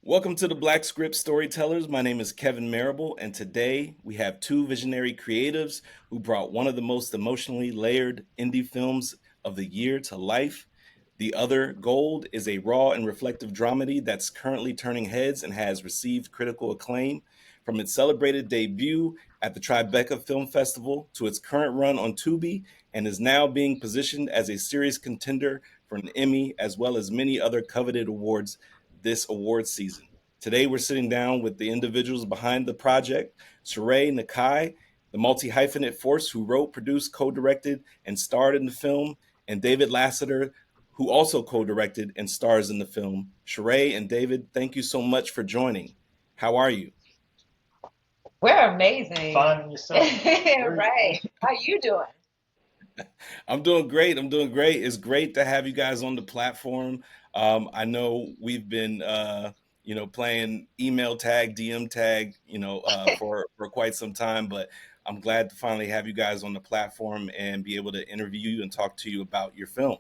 Welcome to the Black Script Storytellers. My name is Kevin Marable, and today we have two visionary creatives who brought one of the most emotionally layered indie films of the year to life. The Other Gold is a raw and reflective dramedy that's currently turning heads and has received critical acclaim. From its celebrated debut at the Tribeca Film Festival to its current run on Tubi, and is now being positioned as a serious contender for an Emmy as well as many other coveted awards this award season. Today, we're sitting down with the individuals behind the project, Sharaé Nikai, the multi-hyphenate force who wrote, produced, co-directed, and starred in the film, and David Lassiter, who also co-directed and stars in the film. Sharaé and David, thank you so much for joining. How are you? We're amazing. Finding yourself. Right. How you doing? I'm doing great. I'm doing great. It's great to have you guys on the platform. I know we've been, playing email tag, DM tag, for quite some time, but I'm glad to finally have you guys on the platform and be able to interview you and talk to you about your film.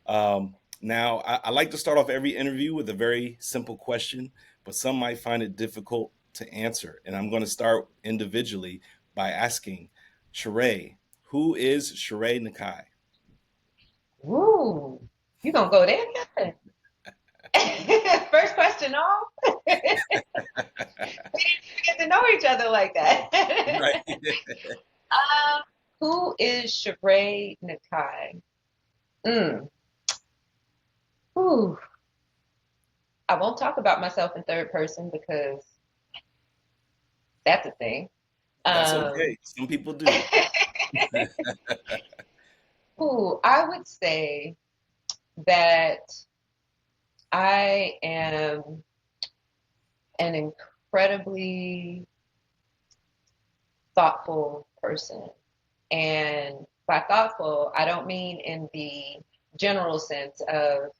Now, I like to start off every interview with a very simple question, but some might find it difficult to answer. And I'm going to start individually by asking Sharaé, who is Sharaé Nikai? Woo. You gonna go there, Kevin? First question off. We didn't even get to know each other like that. Right. Who is Sharaé Nikai? Mm. Ooh. I won't talk about myself in third person because that's a thing. That's Um, okay. Some people do. Ooh, I would say that I am an incredibly thoughtful person. And by thoughtful, I don't mean in the general sense of,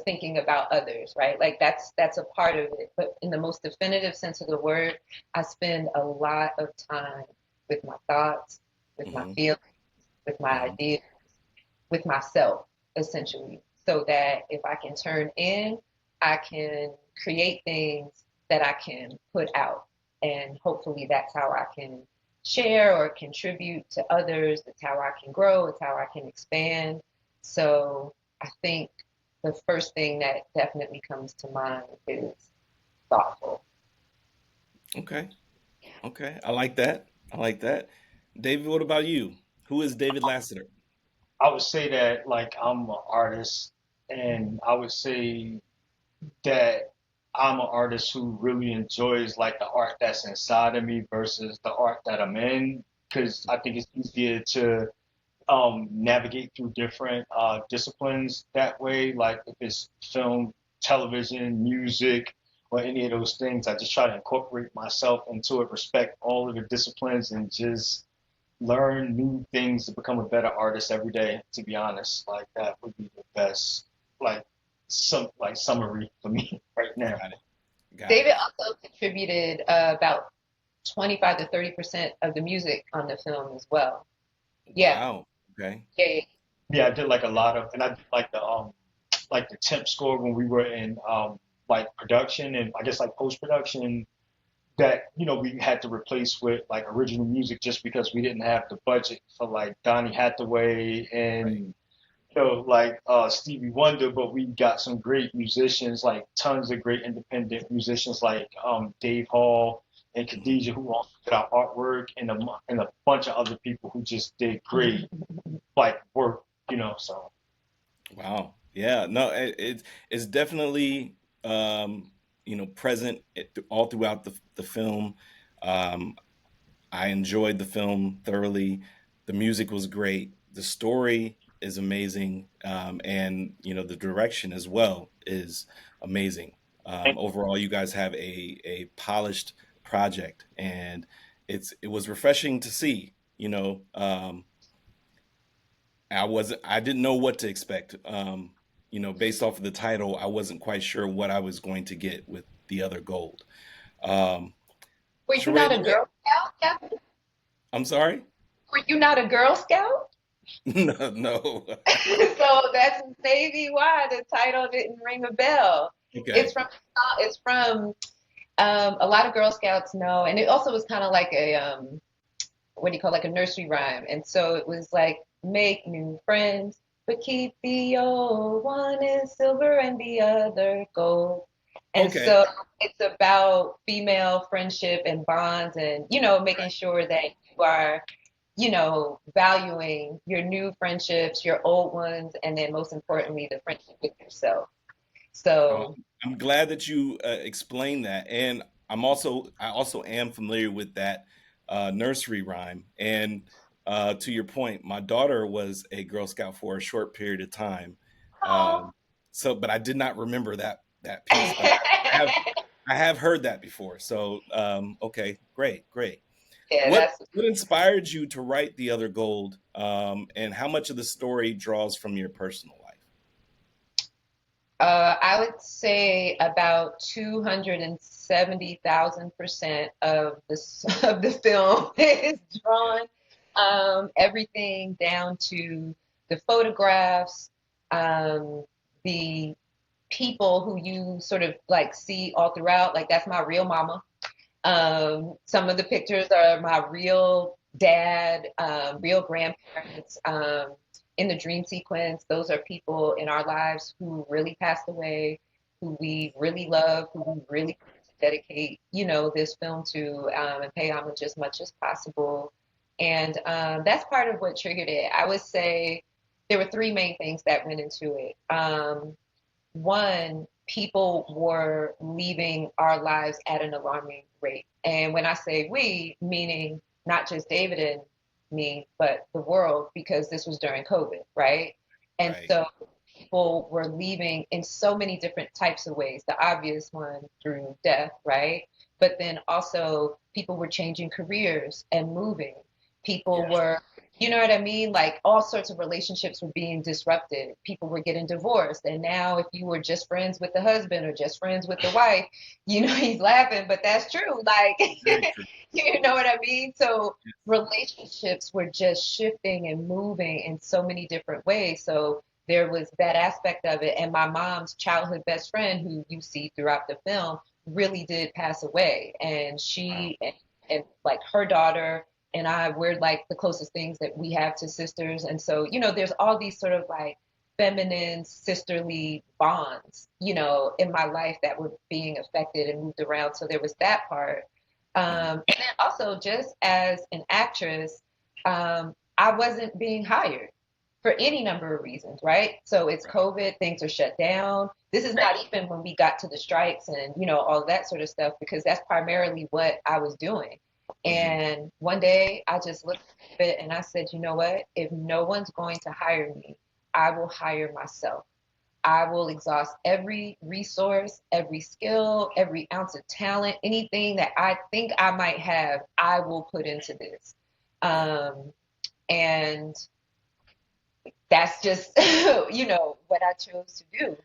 thinking about others, right? Like that's a part of it. But in the most definitive sense of the word, I spend a lot of time with my thoughts, with my Hmm. feelings, with my Hmm. ideas, with myself, essentially, so that if I can turn in, I can create things that I can put out. And hopefully that's how I can share or contribute to others. It's how I can grow. It's how I can expand. So I think the first thing that definitely comes to mind is thoughtful. Okay. Okay. I like that. I like that. David, what about you? Who is David Lassiter? I would say that like I'm an artist, and I would say that I'm an artist who really enjoys like the art that's inside of me versus the art that I'm in, because I think it's easier to navigate through different disciplines that way. Like if it's film, television, music, or any of those things, I just try to incorporate myself into it, respect all of the disciplines, and just learn new things to become a better artist every day. To be honest, like that would be the best, like some like summary for me right now. Got it. Got David it. also contributed about 25 to 30% of the music on the film as well. Yeah, Wow. Okay. yeah, yeah. Yeah, I did like a lot of, and I did like the temp score when we were in like production and I guess like post production that we had to replace with like original music just because we didn't have the budget for like Donny Hathaway Right. and like Stevie Wonder, but we got some great musicians, like tons of great independent musicians like Dave Hall and Hmm. Khadijah who also did our artwork and a bunch of other people who just did great like work, so Wow. Yeah. No, it's definitely present all throughout the film. Um, I enjoyed the film thoroughly. The music was great. The story is amazing, and the direction as well is amazing. Overall, you guys have a polished project, and it was refreshing to see. I didn't know what to expect. Based off of the title, I wasn't quite sure what I was going to get with the other gold. Um, Were you Sheree, not a Girl Scout, Kevin? I'm sorry. Were you not a Girl Scout? No, no. So that's maybe why the title didn't ring a bell. Okay. It's from a lot of Girl Scouts know, and it also was kind of like a what do you call, like a nursery rhyme, and so it was like make new friends, but keep the old, one is silver and the other gold. And Okay. so it's about female friendship and bonds, and making sure that you are valuing your new friendships, your old ones, and then most importantly, the friendship with yourself. Uh, So, I'm glad that you explained that, and I also am familiar with that nursery rhyme. And to your point, my daughter was a Girl Scout for a short period of time, oh, um, so but I did not remember that piece, but I have I have heard that before. So okay, great, great. yeah, What that's. what inspired you to write The Other Gold, and how much of the story draws from your personal life? I would say about 270,000% of of the film is drawn. Everything down to the photographs, the people who you sort of like see all throughout. Like that's my real mama. Some of the pictures are my real dad, real grandparents. In the dream sequence, those are people in our lives who really passed away, who we really love, who we really dedicate, this film to, and pay homage as much as possible. And that's part of what triggered it. I would say there were three main things that went into it. One, people were leaving our lives at an alarming rate. And when I say we, meaning not just David and me, but the world, because this was during COVID, right? And Right. so people were leaving in so many different types of ways. The obvious one through death, right? But then also people were changing careers and moving. People Yeah. were, you know what I mean? Like all sorts of relationships were being disrupted. People were getting divorced. And now, if you were just friends with the husband or just friends with the wife, he's laughing, but that's true. Like, Very true. you know what I mean? So, relationships were just shifting and moving in so many different ways. So, there was that aspect of it. And my mom's childhood best friend, who you see throughout the film, really did pass away. And Wow. and like her daughter, and we're like the closest things that we have to sisters. And so, there's all these sort of like feminine, sisterly bonds, in my life that were being affected and moved around. So there was that part. Mhm. And then also, just as an actress, I wasn't being hired for any number of reasons, right? So it's Right. COVID, things are shut down. This is not even when we got to the strikes and, all of that sort of stuff, because that's primarily what I was doing. Mhm. And one day I just looked at it and I said, you know what? If no one's going to hire me, I will hire myself. I will exhaust every resource, every skill, every ounce of talent, anything that I think I might have, I will put into this. Yeah. Um, and that's just, what I chose to do.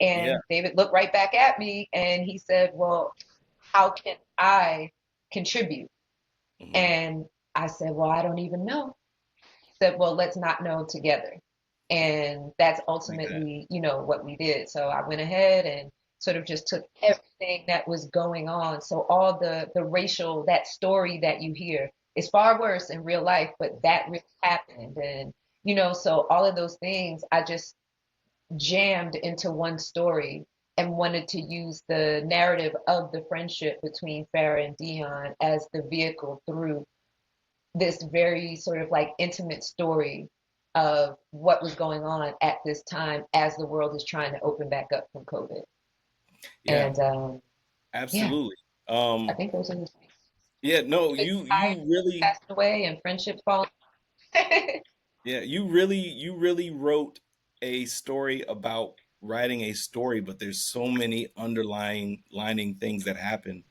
Yeah. And David looked right back at me and he said, well, how can I contribute? Mhm. And I said, well, I don't even know. He said, well, let's not know together. And that's Like that. ultimately, what we did. So I went ahead and sort of just took everything that was going on. So all the racial, that story that you hear is far worse in real life, but that really happened. And, so all of those things I just jammed into one story and wanted to use the narrative of the friendship between Farrah and Dion as the vehicle through this very sort of like intimate story of what was going on at this time as the world is trying to open back up from COVID. Yeah. And yeah, Absolutely. I Um, think those are the yeah, no, things. you really Passed away and friendship falling. yeah, you really wrote a story about writing a story, but there's so many underlying lining things that happen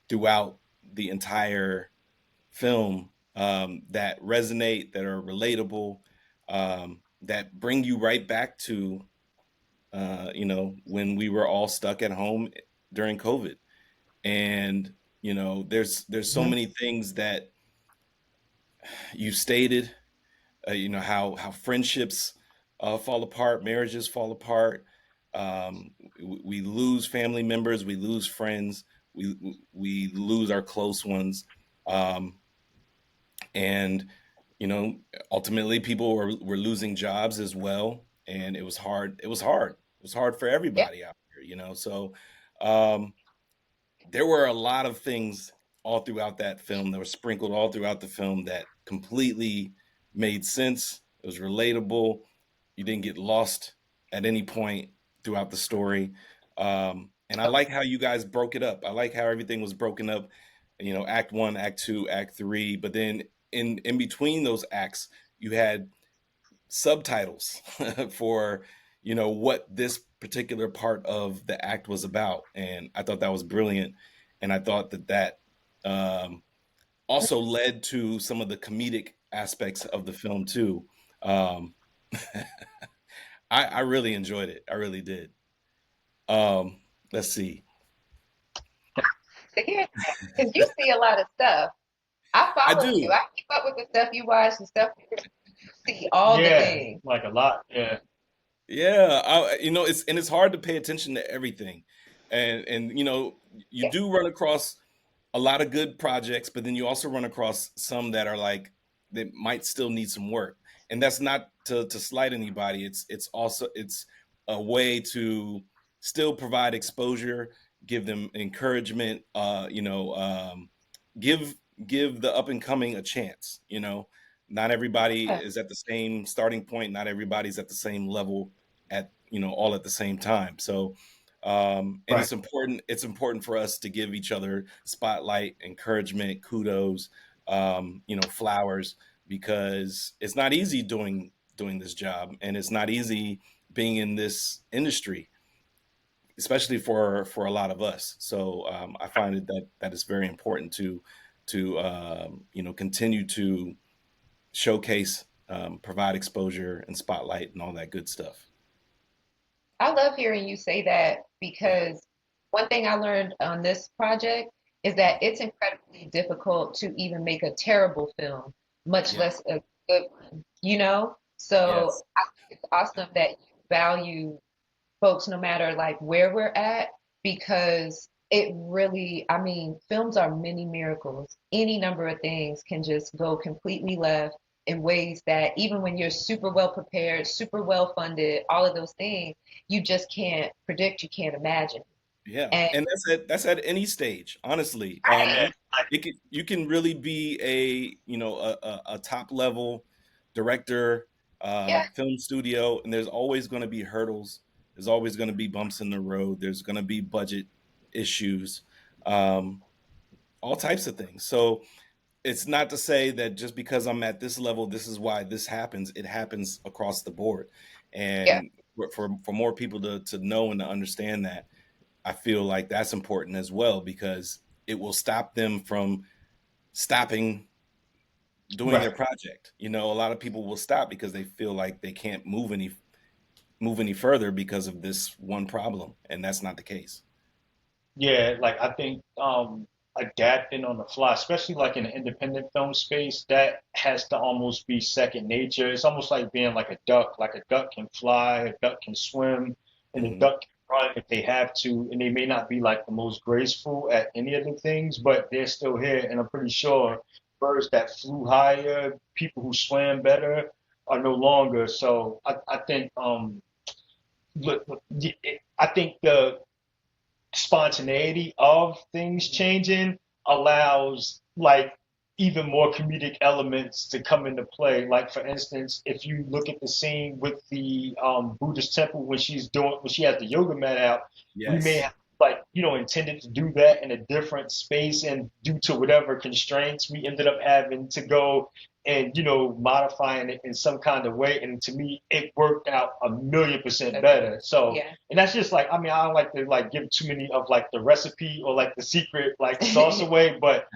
throughout the entire film, that resonate, that are relatable, that bring you right back to when we were all stuck at home during COVID. And there's so Mhm. many things that you stated, how friendships fall apart, marriages fall apart, We lose family members, we lose friends, we lose our close ones, um, and you know, ultimately, people were losing jobs as well, and it was hard. It was hard. It was hard for Yeah. everybody out here. You know, so um, there were a lot of things all throughout that film that were sprinkled all throughout the film that completely made sense. It was relatable. You didn't get lost at any point throughout the story. And I like how you guys broke it up. I like how everything was broken up, you know, act one, act two, act three. But then in between those acts, you had subtitles for, you know, what this particular part of the act was about. And I thought that was brilliant. And I thought that um, also led to some of the comedic aspects of the film too. Um, I really enjoyed it. I really did. Um, let's see. So here's that, because you see a lot of stuff. I I follow you. do. I keep up with the stuff you watch, the stuff you see, all the Yeah, things. like a lot. Yeah, Yeah, you know, it's hard to pay attention to everything, and you know, you Yeah, do run across a lot of good projects, but then you also run across some that are like that might still need some work, and that's not to slight anybody. It's also it's a way to still provide exposure, give them encouragement, give give the up and coming a chance. You know, not everybody yeah, is at the same starting point. Not everybody's at the same level at you know all at the same time. So and right. it's important for us to give each other spotlight, encouragement, kudos, you know, flowers, because it's not easy doing this job, and it's not easy being in this industry, especially for a lot of us. So I find it that it's very important to you know continue to showcase, provide exposure and spotlight and all that good stuff. I love hearing you say that Yeah. because one thing I learned on this project is that Mhm. it's incredibly difficult to even make a terrible film, much Yeah. less a good one, you know? So Yes. I think it's awesome that you value folks no matter like where we're at because it really, I mean, films are many miracles. Any number of things can just go completely left in ways that even when you're super well prepared, super well funded, all of those things, you just can't predict, you can't imagine. Yeah, And and that's at any stage, honestly. Yeah, You can really be a you know a top level director, yeah, film studio, and there's always going to be hurdles. There's always going to be bumps in the road. There's going to be budget issues, um, all types of things. So it's not to say that just because I'm at this level, this is why this happens. It happens across the board, yeah, and for more people to know and to understand that, I feel like that's important as well because it will stop them from stopping doing their right. project. You know, a lot of people will stop because they feel like they can't move any further because of this one problem, and that's not the case. Yeah, like I think adapting on the fly, especially like in the independent film space, that has to almost be second nature. It's almost like being like a duck. Like a duck can fly, a duck can swim, and a Hmm. duck can run if they have to. And they may not be like the most graceful at any of the things, but they're still here. And I'm pretty sure birds that flew higher, people who swam better, are no longer. So I think look, I think the spontaneity of things changing allows like even more comedic elements to come into play. Like for instance, if you look at the scene with the Buddhist temple when she has the yoga mat out, we may Yes. have like intended to do that in a different space, and due to whatever constraints, we ended up having to go and modifying it in some kind of way. And to me, it worked out 1,000,000% better. So yeah. and that's just like, I mean, I don't like to like give too many of like the recipe or like the secret like sauce away, but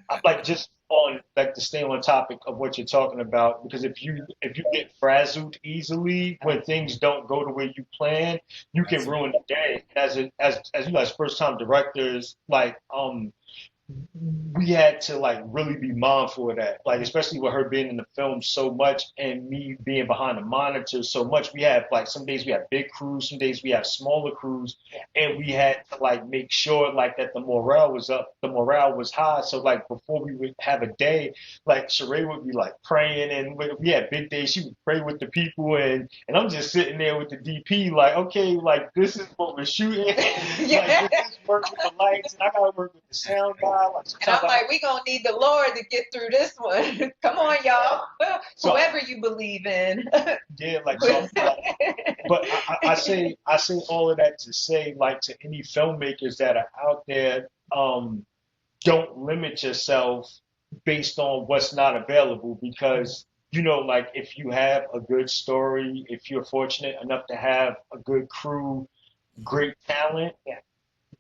I like just on like to stay on topic of what you're talking about, because if you get frazzled easily when things don't go the way you plan, you can Absolutely. ruin the day. As you guys first time directors, like we had to like really be mindful of that. Like especially with her being in the film so much and me being behind the monitor so much. We have like some days we have big crews, some days we have smaller crews, and we had to like make sure like that the morale was up, the morale was high. So like before we would have a day, like Sharaé would be like praying, and when we had big days, she would pray with the people, and I'm just sitting there with the DP like, okay, like this is what we're shooting, like Yeah. this is work with the lights, and I gotta work with the sound guy. Like And sometimes I'm like, we gonna need the Lord to get through this one. Come on, y'all. so Whoever you believe in. yeah, like so, but I say all of that to say like to any filmmakers that are out there, don't limit yourself based on what's not available because you know like if you have a good story, if you're fortunate enough to have a good crew, great talent, Yeah.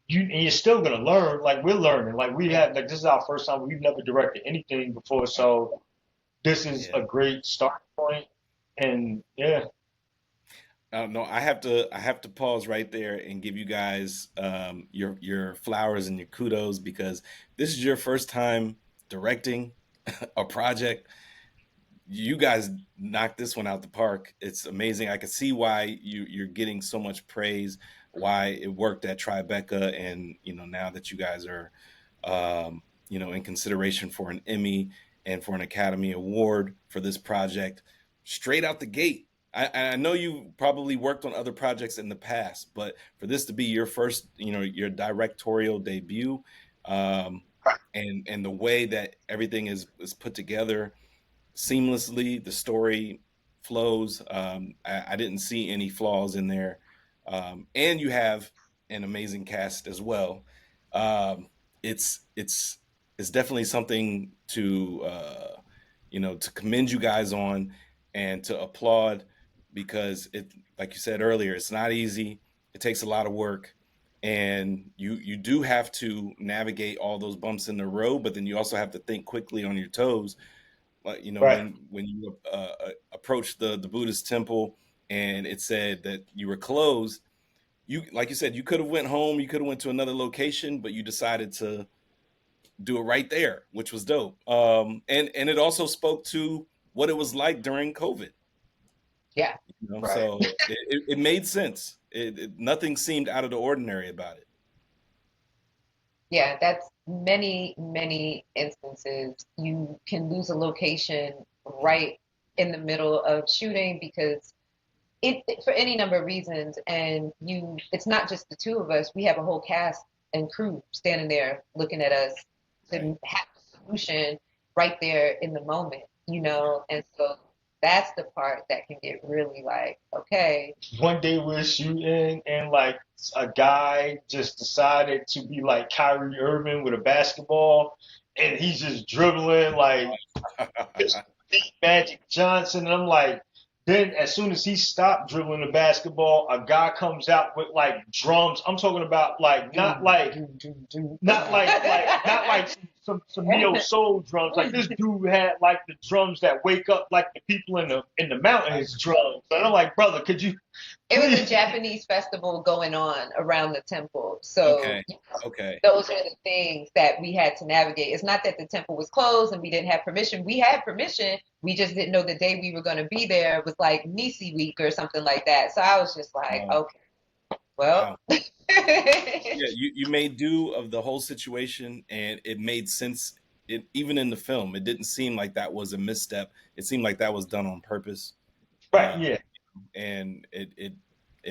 you're still gonna learn. Like we're learning. Like we have like this is our first time. We've never directed anything before, so this is Yeah. a great start point. And yeah, No, I have to pause right there and give you guys your flowers and your kudos because this is your first time directing a project. You guys knocked this one out the park. It's amazing. I can see why you're getting so much praise, why it worked at Tribeca, and now that you guys are in consideration for an Emmy and for an Academy Award for this project, straight out the gate. I know you probably worked on other projects in the past, but for this to be your first, your directorial debut, um, and the way that everything is put together seamlessly. The story flows. I didn't see any flaws in there, and you have an amazing cast as well. Um, it's definitely something to to commend you guys on and to applaud because it, like you said earlier, it's not easy. It takes a lot of work. And you do have to navigate all those bumps in the road, but then you also have to think quickly on your toes, like right. when you approached the Buddhist temple and it said that you were closed, you, like you said, you could have went home, you could have went to another location, but you decided to do it right there, which was dope. And it also spoke to what it was like during COVID. Yeah. Right. So it made sense. Nothing seemed out of the ordinary about it. Yeah, that's many, many instances. You can lose a location right in the middle of shooting because for any number of reasons, and it's not just the two of us. We have a whole cast and crew standing there looking at us Right. to have a solution right there in the moment, and so that's the part that can get really like, okay. One day we're shooting and like a guy just decided to be like Kyrie Irving with a basketball and he's just dribbling like just Magic Johnson. And I'm like, then as soon as he stopped dribbling the basketball, a guy comes out with like drums. I'm talking about like not like not like some neo soul drums. Like this dude had like the drums that wake up like the people in the mountains drums. And I'm like, brother, could you It was a please? Japanese festival going on around the temple. So Okay. Okay. those are the things that we had to navigate. It's not that the temple was closed and we didn't have permission. We had permission. We just didn't know the day we were going to be there was like Nisi week or something like that. So I was just like, Wow. okay, well. Wow. Yeah, you made do of the whole situation, and it made sense. Even in the film, it didn't seem like that was a misstep. It seemed like that was done on purpose, Right, uh, yeah. and it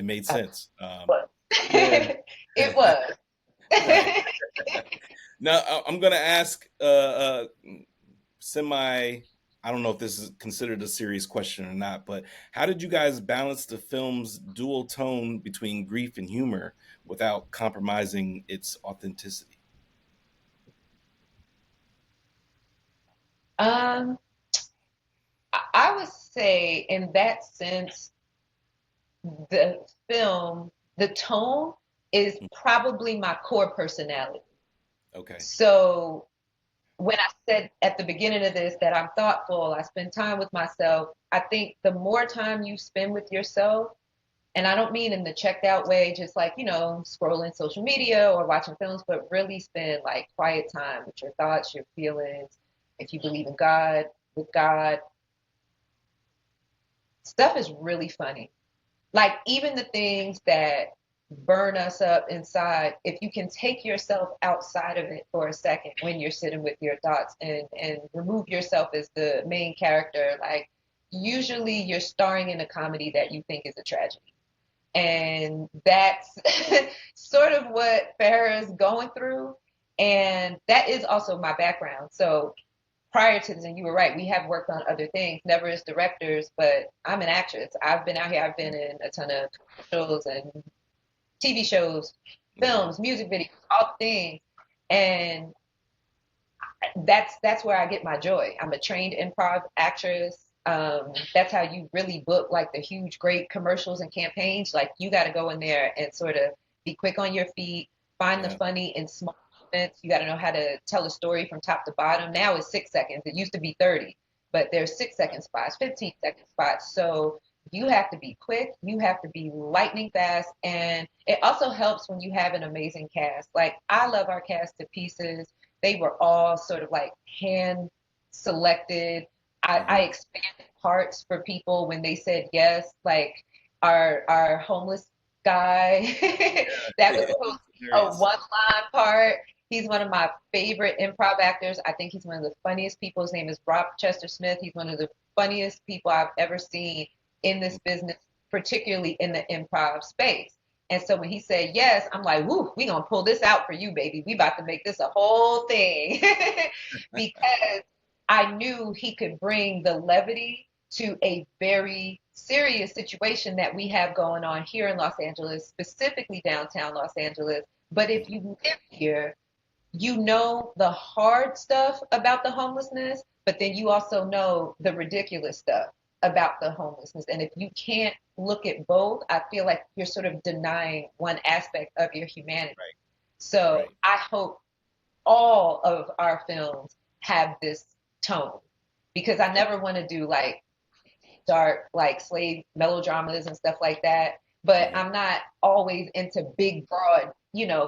made sense. But Yeah. it was. Right. Now I'm gonna ask semi. I don't know if this is considered a serious question or not, but how did you guys balance the film's dual tone between grief and humor without compromising its authenticity? um, I would say in that sense, the film, the tone is probably my core personality. Okay. So when I said at the beginning of this that I'm thoughtful, I spend time with myself, I think the more time you spend with yourself, And I don't mean in the checked out way, just like, scrolling social media or watching films, but really spend like quiet time with your thoughts, your feelings. If you believe in God, with God, stuff is really funny. Like even the things that burn us up inside, if you can take yourself outside of it for a second when you're sitting with your thoughts and remove yourself as the main character, like usually you're starring in a comedy that you think is a tragedy. And that's sort of what Farrah is going through. And that is also my background. So prior to this, and you were right, we have worked on other things, never as directors, but I'm an actress. I've been out here, I've been in a ton of shows and TV shows, Yeah. films, music videos, all things. And that's where I get my joy. I'm a trained improv actress. That's how you really book like the huge, great commercials and campaigns. Like you got to go in there and sort of be quick on your feet, find the Yeah. funny in small moments. You got to know how to tell a story from top to bottom. Now it's 6 seconds. It used to be 30, but there's 6 second spots, 15 second spots. So you have to be quick. You have to be lightning fast. And it also helps when you have an amazing cast. Like I love our cast to pieces. They were all sort of like hand selected. I Hmm. expanded parts for people when they said yes, like our homeless guy. That was supposed to be a Hilarious. one line part. He's one of my favorite improv actors. I think he's one of the funniest people. His name is Rochester Smith. He's one of the funniest people I've ever seen in this business, particularly in the improv space. And so when he said yes, I'm like, woo, we gonna pull this out for you, baby. We about to make this a whole thing. Because I knew he could bring the levity to a very serious situation that we have going on here in Los Angeles, specifically downtown Los Angeles. But if you live here, you know the hard stuff about the homelessness, but then you also know the ridiculous stuff about the homelessness. And if you can't look at both, I feel like you're sort of denying one aspect of your humanity. Right. So Right. I hope all of our films have this tone because I never want to do like dark, like slave melodramas and stuff like that. But Hmm. I'm not always into big, broad,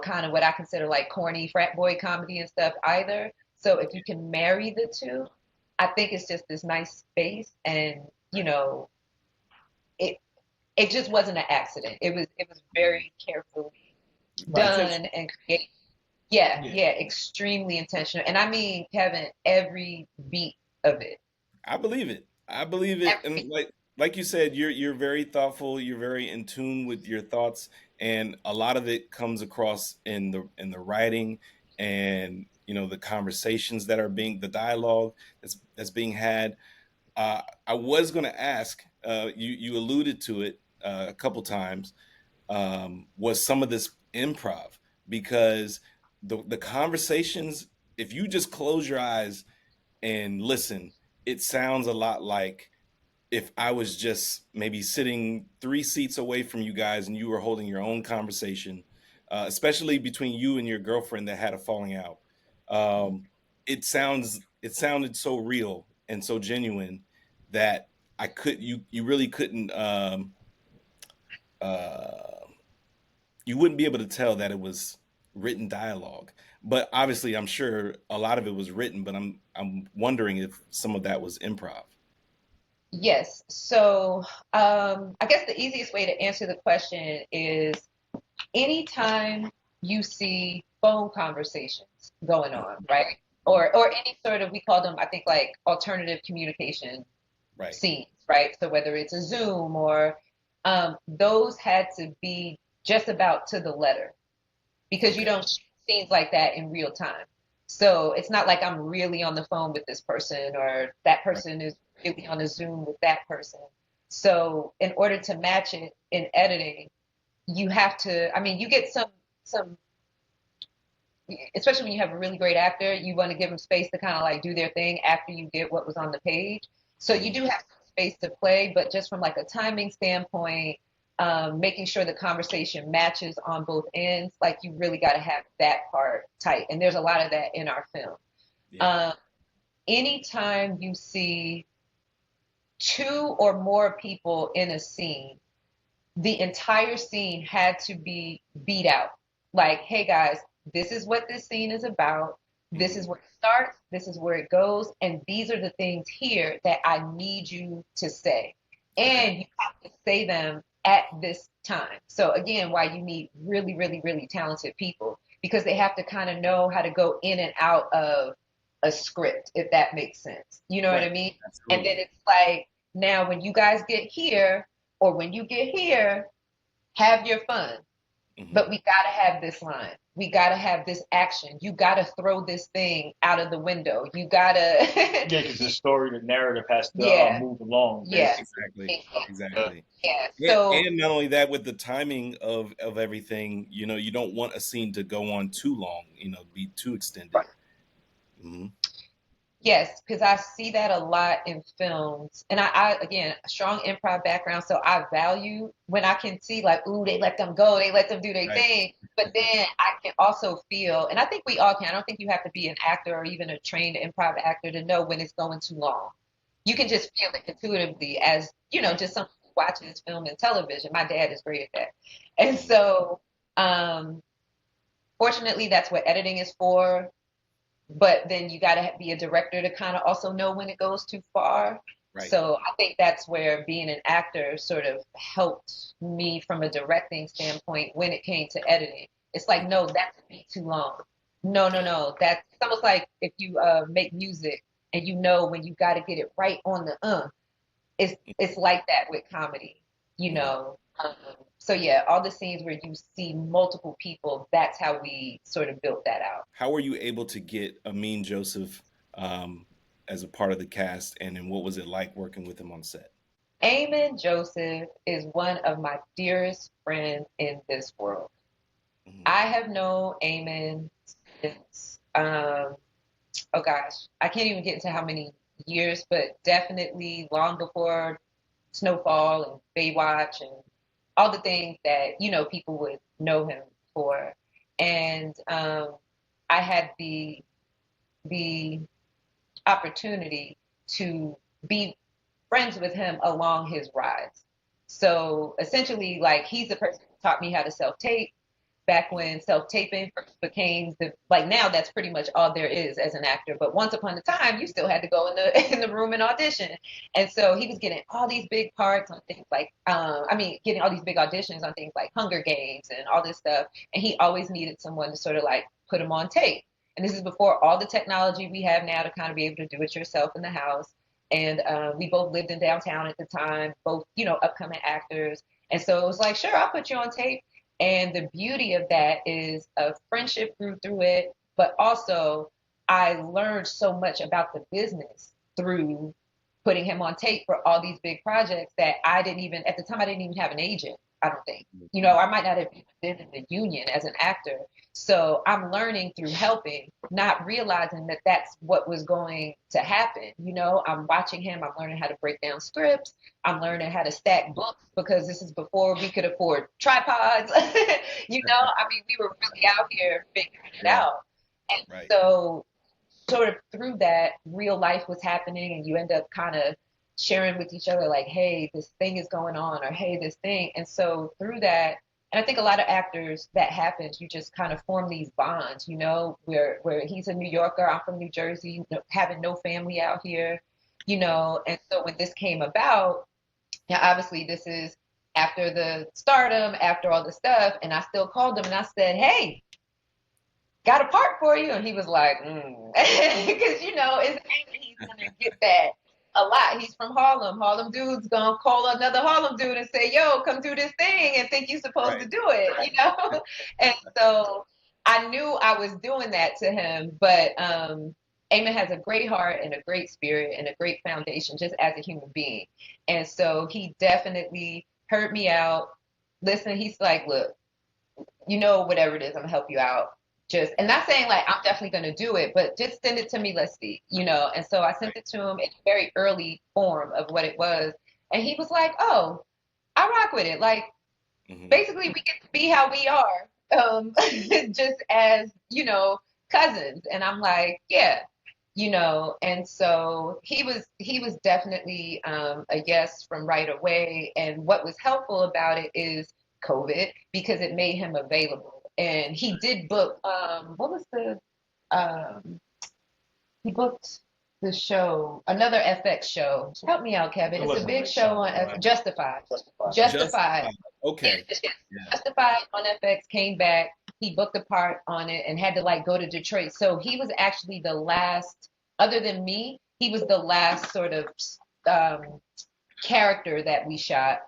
kind of what I consider like corny frat boy comedy and stuff either. So if you can marry the two, I think it's just this nice space, and it it just wasn't an accident. It was very carefully done Intentional. and created. Yeah, Yeah. yeah, extremely intentional. And I mean, Kevin, every beat of it. I believe it. I believe it. Every And like you said, you're very thoughtful, you're very in tune with your thoughts, and a lot of it comes across in the writing and the conversations that are being the dialogue that's being had. I was going to ask, you alluded to it a couple times, was some of this improv because the conversations, if you just close your eyes and listen, it sounds a lot like if I was just maybe sitting 3 seats away from you guys and you were holding your own conversation, especially between you and your girlfriend that had a falling out. Um, it sounded so real and so genuine that you really couldn't uh, you wouldn't be able to tell that it was written dialogue. But obviously, I'm sure a lot of it was written. But I'm wondering if some of that was improv. Yes. So I guess the easiest way to answer the question is anytime you see phone conversations going on, right? Or any sort of, we call them, I think, like alternative communication Right. scenes, right? So whether it's a Zoom or those had to be just about to the letter because you Okay. don't shoot scenes like that in real time. So it's not like I'm really on the phone with this person or that Right. person is really on a Zoom with that person. So in order to match it in editing, you have to, I mean, you get some especially when you have a really great actor, you want to give them space to kind of like do their thing after you get what was on the page. So you Mhm. do have some space to play, but just from like a timing standpoint, making sure the conversation matches on both ends, like you really got to have that part tight. And there's a lot of that in our film. Yeah. Um, Anytime you see two or more people in a scene, the entire scene had to be beat out. Like, hey guys, this is what this scene is about. This Mm-hmm. is where it starts, this is where it goes, and these are the things here that I need you to say. Okay. And you have to say them at this time. So again, why you need really, really, really talented people, because they have to kind of know how to go in and out of a script, if that makes sense. You know what Right. I mean? And then Absolutely. it's like, now when you guys get here, or when you get here, have your fun. Mm-hmm. But we got to have this line. We got to have this action. You got to throw this thing out of the window. You got to, Yeah, because the story, the narrative has to yeah, move along, yeah, basically. Exactly. Uh, Exactly. yeah. So, And not only that, with the timing of everything, you don't want a scene to go on too long, be too extended. Hmm. yes, because I see that a lot in films. And I, again, a strong improv background. So I value when I can see, like, ooh, they let them go, they let them do their Right. thing. But then I can also feel, and I think we all can, I don't think you have to be an actor or even a trained improv actor to know when it's going too long. You can Hmm. just feel it intuitively as, Right. just someone who watches film and television. My dad is great at that. And so, um, fortunately, that's what editing is for. But then you got to be a director to kind of also know when it goes too far. Right. So I think that's where being an actor sort of helped me from a directing standpoint when it came to editing. It's like, no, that's be too long. No, no, no. That's it's almost like if you make music and you know when you got to get it right on the it's like that with comedy, you Hmm. know. So yeah, all the scenes where you see multiple people, that's how we sort of built that out. How were you able to get Amin Joseph um, as a part of the cast, and then what was it like working with him on set? Eamon Joseph is one of my dearest friends in this world. Hmm. I have known Eamon since, oh gosh, I can't even get into how many years, but definitely long before Snowfall and Baywatch and all the things that, people would know him for. And I had the opportunity to be friends with him along his rides. So essentially, like, he's the person who taught me how to self tape back when self taping first became like, now that's pretty much all there is as an actor. But once upon a time, you still had to go in the in the room and audition. And so he was getting all these big parts on things like, getting all these big auditions on things like Hunger Games and all this stuff. And he always needed someone to sort of like put him on tape. And this is before all the technology we have now to kind of be able to do it yourself in the house. And we both lived in downtown at the time, both, upcoming actors. And so it was like, sure, I'll put you on tape. And the beauty of that is a friendship grew through it, but also I learned so much about the business through putting him on tape for all these big projects that I didn't even, at the time, I didn't even have an agent, I don't think. I might not have even been in the union as an actor. So I'm learning through helping, not realizing that that's what was going to happen. I'm watching him, I'm learning how to break down scripts. I'm learning how to stack books because this is before we could afford tripods. We were really out here figuring it Yeah. out. And Right. so, sort of through that, real life was happening, and you end up kind of sharing with each other, like, hey, this thing is going on, or hey, this thing. And so, through that, and I think a lot of actors that happens, you just kind of form these bonds, where he's a New Yorker, I'm from New Jersey, having no family out here, and so when this came about, now, obviously, this is after the stardom, after all the stuff, and I still called him and I said, "Hey, got a part for you," and he was like, because it's he's gonna get that a lot. He's from Harlem. Harlem dude's gonna call another Harlem dude and say, "Yo, come do this thing," and think you're supposed to Right. do it. And so I knew I was doing that to him, but Eamon has a great heart and a great spirit and a great foundation just as a human being. And so he definitely heard me out. Listen, he's like, look, whatever it is, I'm gonna help you out. Just, and not saying like I'm definitely gonna do it, but just send it to me. Let's see. And so I sent Right. it to him in a very early form of what it was, and he was like, "Oh, I rock with it. Like, Hmm. basically, we get to be how we are, just as cousins." And I'm like, "Yeah." And so he was definitely a yes from right away. And what was helpful about it is COVID, because it made him available. And he did book what was the he booked the show, another FX show. Help me out, Kevin. It It's a wasn't big like show something on like Justified. Justified. Justified. Justified. Okay. Yes, yes. Yeah. Justified on FX came back. He booked a part on it and had to like go to Detroit. So he was actually the last, other than me, he was the last sort of um, character that we shot,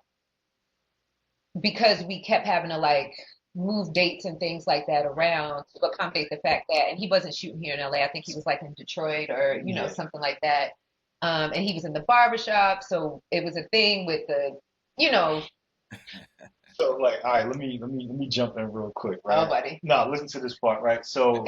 because we kept having to like move dates and things like that around to accommodate the fact that, and he wasn't shooting here in LA. I think he was like in Detroit or, Yeah. something like that. And he was in the barbershop. So it was a thing with the, you know, So like, all right, let me jump in real quick, oh, right? buddy. Now listen to this part, right? So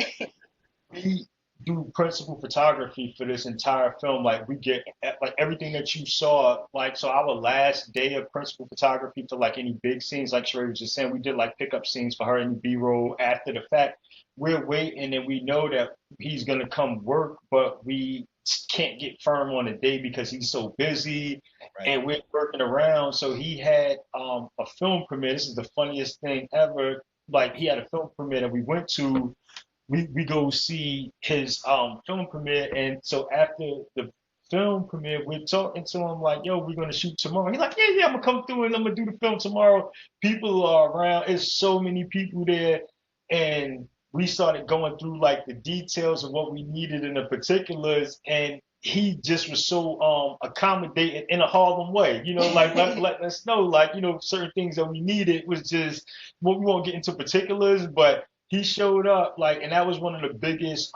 we do principal photography for this entire film. Like we get like everything that you saw. Like so, our last day of principal photography for like any big scenes, like Sharaé was just saying, we did like pickup scenes for her in the B-roll after the fact. We're waiting, and we know that he's gonna come work, but we can't get firm on a day because he's so busy, Right. and we're working around. So he had a film premiere. This is the funniest thing ever. Like he had a film premiere that we went to, we go see his film premiere, and so after the film premiere we're talking to him like, yo, we're gonna shoot tomorrow. He's like, yeah, I'm gonna come through and I'm gonna do the film tomorrow. People are around, it's so many people there, and we started going through like the details of what we needed in the particulars, and he just was so accommodating in a Harlem way, like letting us know like, certain things that we needed. Was just, well, we won't get into particulars, but he showed up like, and that was one of the biggest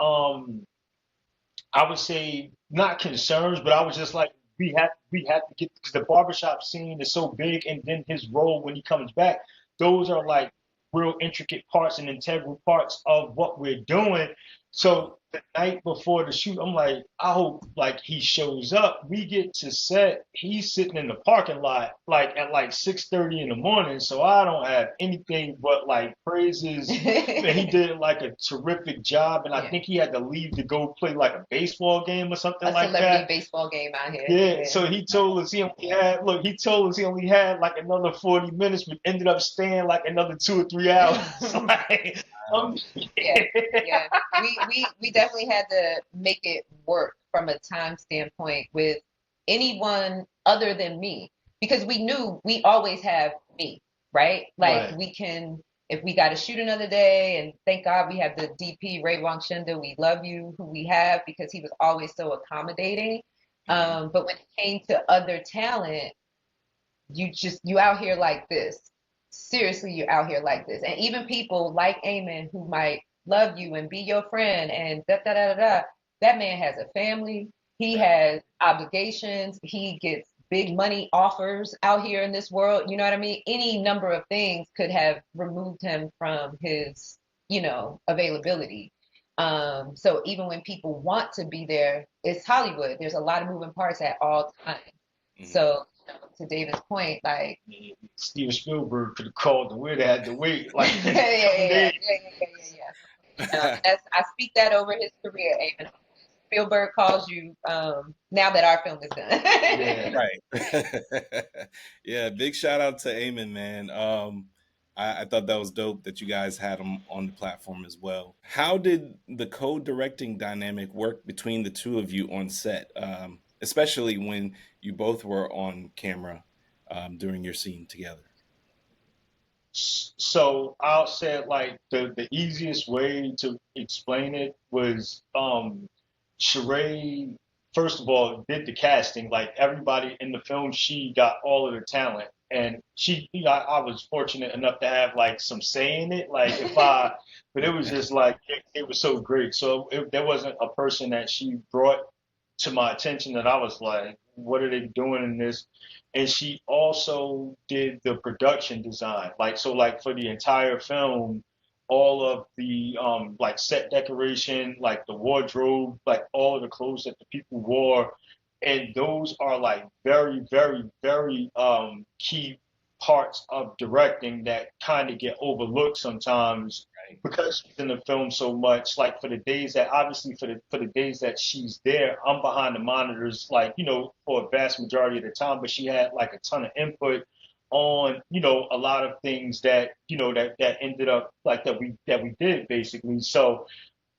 I would say not concerns, but I was just like, we have to get, because the barbershop scene is so big, and then his role when he comes back, those are like real intricate parts and integral parts of what we're doing. So the night before the shoot, I'm like, I hope like he shows up. We get to set, he's sitting in the parking lot like at like 6:30 in the morning. So I don't have anything but like praises. And he did like a terrific job. And I Yeah. think he had to leave to go play like a baseball game or something A like celebrity that. baseball game out here. Yeah, so he told us he only had like another 40 minutes, but ended up staying like another 2 or 3 hours. Like, um, Yeah, yeah. We definitely had to make it work from a time standpoint with anyone other than me, because we knew we always have me, right? Like right. we can, if we got to shoot another day, and thank God we have the DP Ray Wong Shunda. We love you, who we have, because he was always so accommodating. But when it came to other talent, you out here like this. Seriously, you're out here like this. And even people like Eamon, who might love you and be your friend and da da da da da, that man has a family. He has obligations. He gets big money offers out here in this world. You know what I mean? Any number of things could have removed him from his, availability. So even when people want to be there, it's Hollywood. There's a lot of moving parts at all times. Mhm. So, to David's point, like, Steven Spielberg could have called, and we'd have had to wait like yeah, yeah, yeah, yeah, yeah, days. yeah, yeah, yeah. I speak that over his career, Eamon. Spielberg calls you now that our film is Yeah. done. Right. Yeah, big shout out to Eamon, man. I thought that was dope that you guys had him on the platform as well. How did the co-directing dynamic work between the two of you on set, especially when you both were on camera during your scene together? So I'll say it like the easiest way to explain it was Sheree, first of all, did the casting. Like everybody in the film, she got all of the talent. And I was fortunate enough to have like some say in it. Like but it was just like, it was so great. So there wasn't a person that she brought to my attention that I was like, what are they doing in this? And she also did the production design. Like so like for the entire film, all of the like set decoration, like the wardrobe, like all of the clothes that the people wore, and those are like very, very, very key parts of directing that kind of get overlooked sometimes because she's in the film so much, like for the days that obviously for the days that she's there, I'm behind the monitors, like, for a vast majority of the time, but she had like a ton of input on, a lot of things that, that ended up like that we did basically. So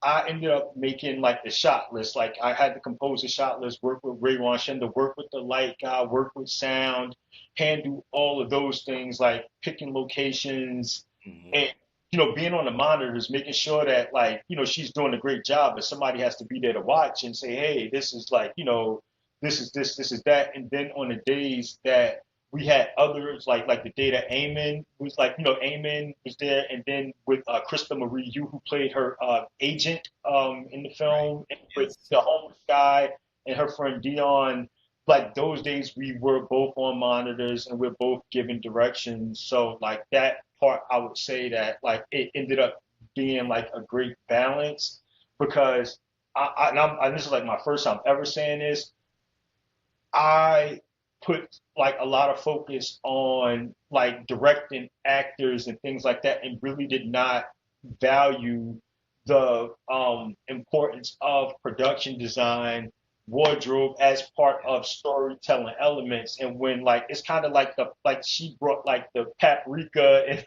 I ended up making like the shot list. Like I had to compose a shot list, work with Ray Shenda, work with the light guy, work with sound, handle all of those things, like picking locations Hmm. and being on the monitors, making sure that like, she's doing a great job, but somebody has to be there to watch and say, hey, this is like, this is this is that. And then on the days that we had others like the day that Eamon was like, Eamon was there, and then with Krista Marie Yu, who played her agent in the Right. film, and with Yes. the homeless guy and her friend Dion. Like those days, we were both on monitors and we're both giving directions. So like that part, I would say that like it ended up being like a great balance because and this is like my first time ever saying this. I put like a lot of focus on like directing actors and things like that, and really did not value the importance of production design, wardrobe as part of storytelling elements. And when like it's kind of like the like she brought like the paprika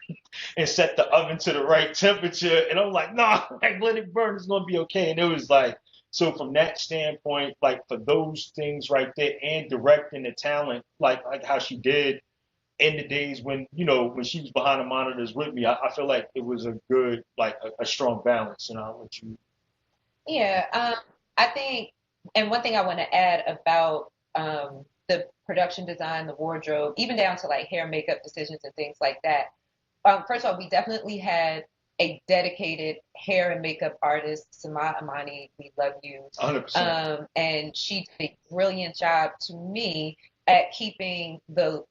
and set the oven to the right temperature, and I'm like, nah, like let it burn, it's gonna be okay. And it was like so from that standpoint, like for those things right there, and directing the talent, like how she did in the days when when she was behind the monitors with me, I feel like it was a good like a strong balance. And I'll let you. Yeah, I think, and one thing I want to add about the production design, the wardrobe, even down to like hair, makeup decisions and things like that. First of all, we definitely had a dedicated hair and makeup artist, Sama Amani. We love you. 100%. And she did a brilliant job to me at keeping the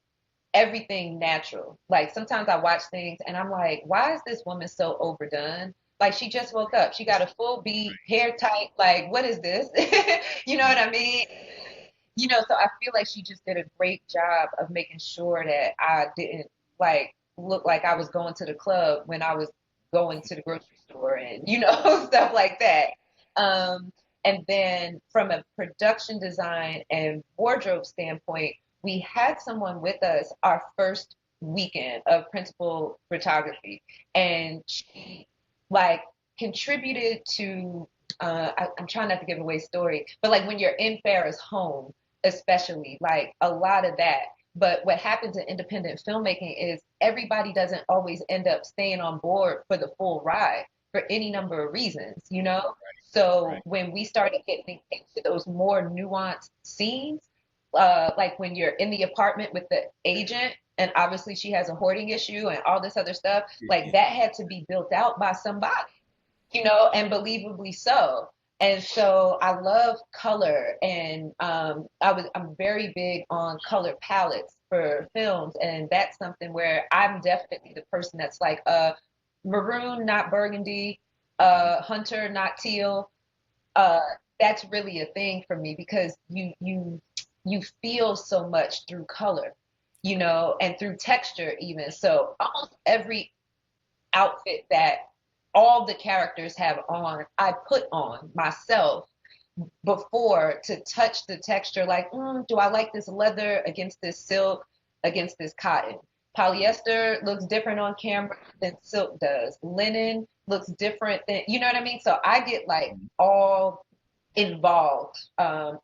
everything natural. Like sometimes I watch things and I'm like, why is this woman so overdone? Like she just woke up. She got a full beat, hair tight. Like, what is this? You know what I mean? So I feel like she just did a great job of making sure that I didn't like look like I was going to the club when I was going to the grocery store and stuff like that. Um, and then from a production design and wardrobe standpoint, we had someone with us our first weekend of principal photography, and she like contributed to. I'm trying not to give away story, but like when you're in Farrah's home, especially like a lot of that. But what happens in independent filmmaking is everybody doesn't always end up staying on board for the full ride for any number of reasons. So Right. when we started getting into those more nuanced scenes, like when you're in the apartment with the agent, and obviously she has a hoarding issue and all this other stuff, like Yeah. that had to be built out by somebody, and believably so. And so I love color, and I'm very big on color palettes for films, and that's something where I'm definitely the person that's like maroon, not burgundy, Hmm. hunter, not teal. Uh, that's really a thing for me because you feel so much through color, and through texture even. So almost every outfit that all the characters have on, I put on myself before to touch the texture. Like, do I like this leather against this silk, against this cotton? Polyester looks different on camera than silk does. Linen looks different than, you know what I mean? So I get like all involved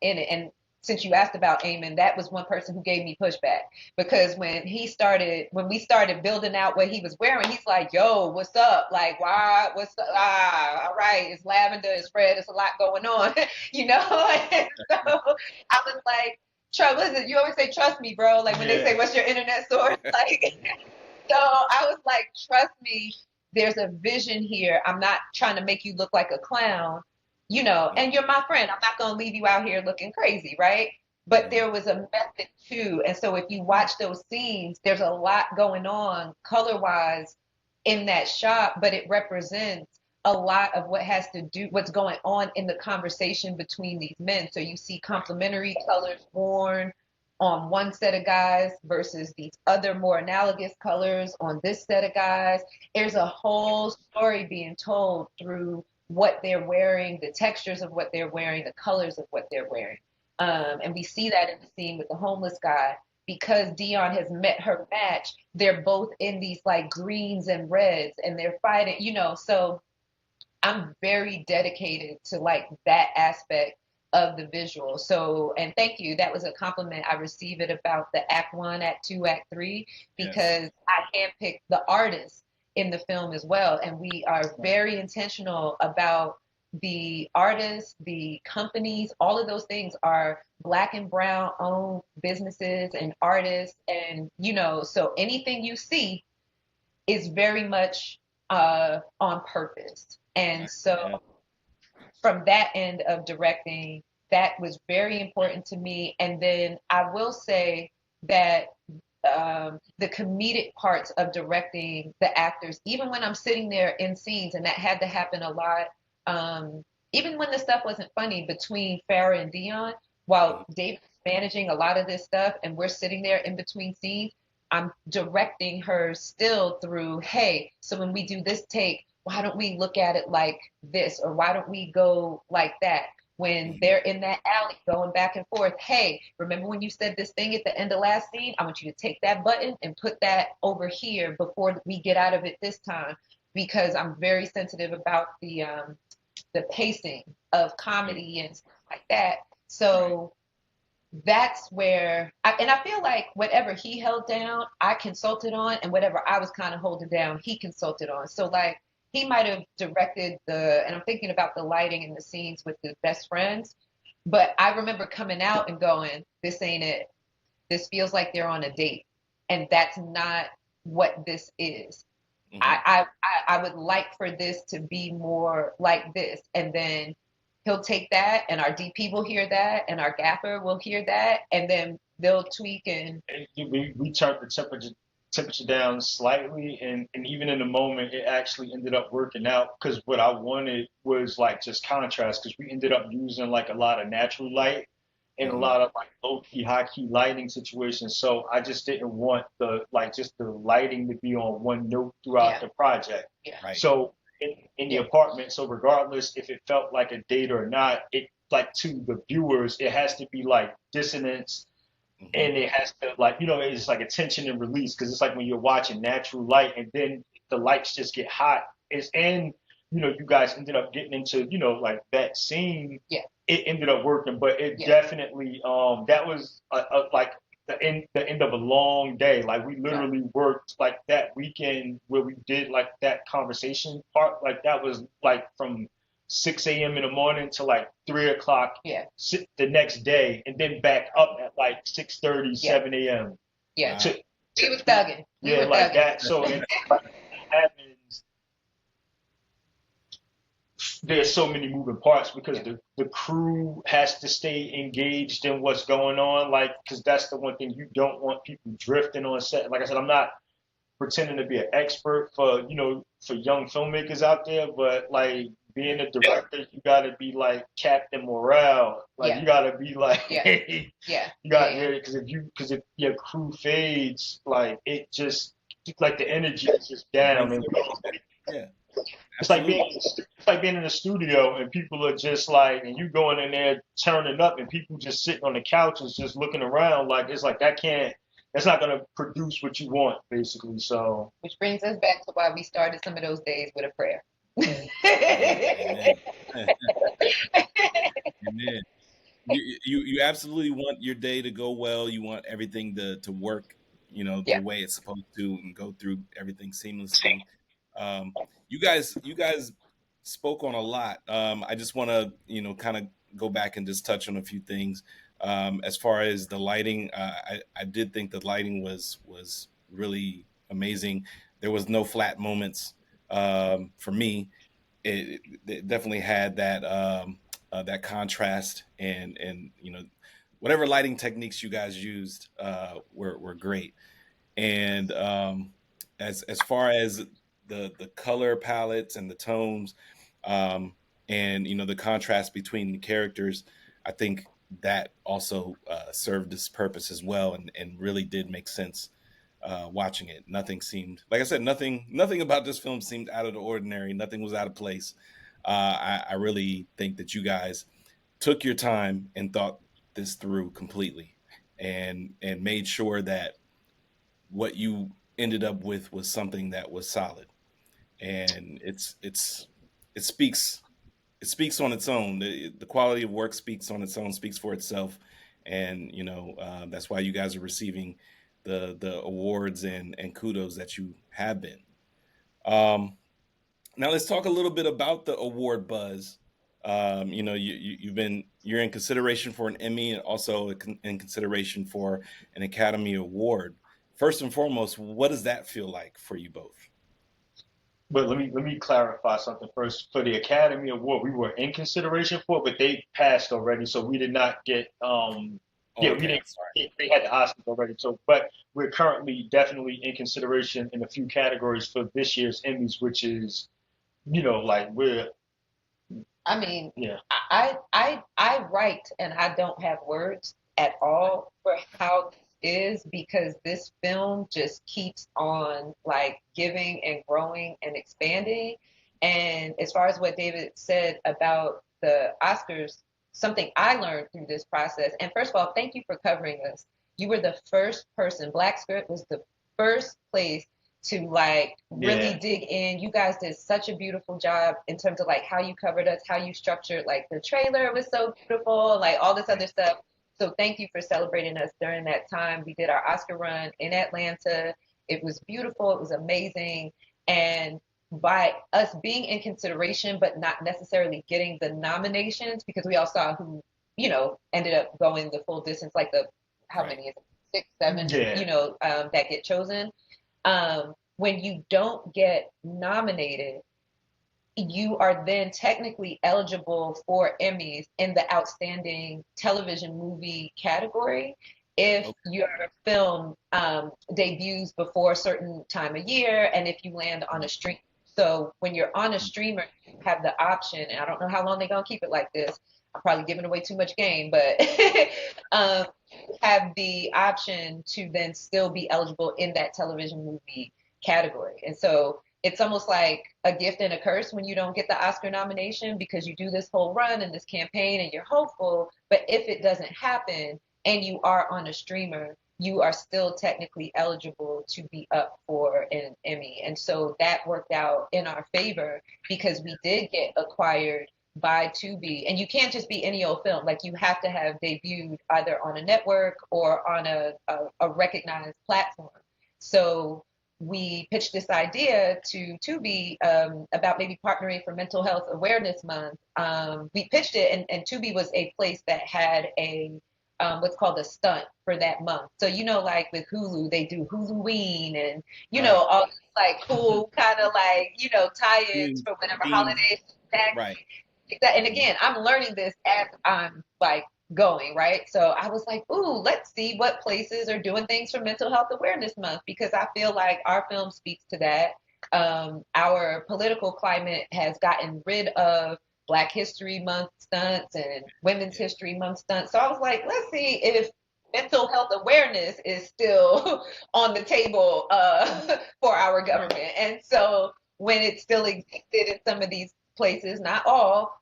in it. And since you asked about Eamon, that was one person who gave me pushback because when we started building out what he was wearing, he's like, "Yo, what's up? Like, why? What's up? All right, it's lavender, it's red, it's a lot going on, you know." And so I was like, "Trust, listen, you always say trust me, bro. Like when they say, Yeah. what's your internet source? Like, so I was like, trust me, there's a vision here. I'm not trying to make you look like a clown, and you're my friend. I'm not going to leave you out here looking crazy, right? But Hmm. there was a method too. And so if you watch those scenes, there's a lot going on color wise in that shot, but it represents a lot of what's going on in the conversation between these men. So you see complementary colors worn, on one set of guys versus these other more analogous colors on this set of guys. There's a whole story being told through what they're wearing, the textures of what they're wearing, the colors of what they're wearing. And we see that in the scene with the homeless guy. Because Dion has met her match, they're both in these like greens and reds and they're fighting, you know. So I'm very dedicated to like that aspect of the visual. So, and thank you. That was a compliment. I received it about the Act 1, Act 2, Act 3, because Yes. I handpicked the artists in the film as well. And we are very intentional about the artists, the companies, all of those things are Black and brown owned businesses and artists. And, you know, so anything you see is very much on purpose. And so from that end of directing, that was very important to me. And then I will say that the comedic parts of directing the actors, even when I'm sitting there in scenes, and that had to happen a lot, even when the stuff wasn't funny between Farrah and Dion, while David's managing a lot of this stuff and we're sitting there in between scenes, I'm directing her still through, hey, so when we do this take, why don't we look at it like this? Or why don't we go like that? When they're in that alley going back and forth, hey, remember when you said this thing at the end of last scene? I want you to take that button and put that over here before we get out of it this time. Because I'm very sensitive about the pacing of comedy and stuff like that. So that's where and I feel like whatever he held down, I consulted on, and whatever I was kind of holding down, he consulted on. So like he might have directed and I'm thinking about the lighting in the scenes with the best friends, but I remember coming out and going, this ain't it. This feels like they're on a date, and that's not what this is. Mm-hmm. I would like for this to be more like this, and then he'll take that, and our DP will hear that, and our gaffer will hear that, and then they'll tweak and We turned the temperature down slightly, and even in the moment, it actually ended up working out because what I wanted was like just contrast because we ended up using like a lot of natural light and a lot of like low key, high key lighting situations. So I just didn't want just the lighting to be on one note throughout the project. Yeah. Right. So in the apartment, so regardless if it felt like a date or not, it like to the viewers, it has to be like dissonance and it has to like it's like a tension and release because it's like when you're watching natural light and then the lights just get hot and you guys ended up getting into like that scene. Yeah. It ended up working, but it Yeah. definitely that was like the end of a long day. Like we literally worked like that weekend where we did like that conversation part, like that was like from 6 a.m. in the morning to like 3 o'clock the next day, and then back up at like 6:30, 7 a.m. Yeah. To, We was thugging. We were like thugging. that. So it happens. There's so many moving parts because the crew has to stay engaged in what's going on, like because that's the one thing you don't want people drifting on set. Like I said, I'm not pretending to be an expert for for young filmmakers out there, but like being a director, you gotta be like Captain Morale. Like you gotta be like, hey, you got here because if your crew fades, like it just like the energy is just down. And Yeah. it's like being in a studio and people are just like, and you going in there turning up and people just sitting on the couches just looking around. Like it's like that's not gonna produce what you want, basically. So, which brings us back to why we started some of those days with a prayer. Amen. Amen. You absolutely want your day to go well. You want everything to work, the way it's supposed to, and go through everything seamlessly. You guys spoke on a lot. I just want to kind of go back and just touch on a few things. As far as the lighting, I did think the lighting was really amazing. There was no flat moments for me. It definitely had that contrast, and whatever lighting techniques you guys used were great. And as far as the color palettes and the tones, and the contrast between the characters, I think that also served its purpose as well, and really did make sense watching it. Nothing seemed, like I said, nothing about this film seemed out of the ordinary. Nothing was out of place. I really think that you guys took your time and thought this through completely, and made sure that what you ended up with was something that was solid. And it speaks, it speaks on its own. The quality of work speaks on its own, speaks for itself, and that's why you guys are receiving the awards and kudos that you have been. Um, Now let's talk a little bit about the award buzz. You're in consideration for an Emmy, and also in consideration for an Academy Award. First and foremost, what does that feel like for you both? But let me clarify something first. For the Academy Award, we were in consideration for, but they passed already, so we did not get. Oh, Yeah, we okay, didn't. sorry. They had the Oscars already, so but we're currently definitely in consideration in a few categories for this year's Emmys, which is like we're I mean, yeah. I write and I don't have words at all for how this is because this film just keeps on like giving and growing and expanding. And as far as what David said about the Oscars, something I learned through this process. And first of all, thank you for covering us. You were the first person, Black Script was the first place to like really Yeah. dig in. You guys did such a beautiful job in terms of like how you covered us, how you structured like the trailer was so beautiful, like all this other stuff. So thank you for celebrating us during that time. We did our Oscar run in Atlanta. It was beautiful. It was amazing. And by us being in consideration, but not necessarily getting the nominations, because we all saw who, ended up going the full distance, like the, how Right. many is it? Six, seven, Yeah. that get chosen. When you don't get nominated, you are then technically eligible for Emmys in the outstanding television movie category if Okay. your film debuts before a certain time of year and if you land on a stream. So when you're on a streamer, you have the option, and I don't know how long they're gonna keep it like this. I'm probably giving away too much game, but have the option to then still be eligible in that television movie category. And so it's almost like a gift and a curse when you don't get the Oscar nomination because you do this whole run and this campaign and you're hopeful. But if it doesn't happen and you are on a streamer, you are still technically eligible to be up for an Emmy. And so that worked out in our favor because we did get acquired by Tubi. And you can't just be any old film. Like you have to have debuted either on a network or on a recognized platform. So we pitched this idea to Tubi about maybe partnering for Mental Health Awareness Month. We pitched it, and Tubi was a place that had a what's called a stunt for that month. So like with Hulu, they do Huluween, and Right. all these like cool kind of like tie-ins Themes, for whatever themes. holidays. Right. And Mhm. again, I'm learning this as I'm like going, right? So I was like, ooh, let's see what places are doing things for Mental Health Awareness Month because I feel like our film speaks to that. Our political climate has gotten rid of Black History Month stunts and Women's Yeah. History Month stunts. So I was like, let's see if mental health awareness is still on the table for our Right. government. And so when it still existed in some of these places, not all,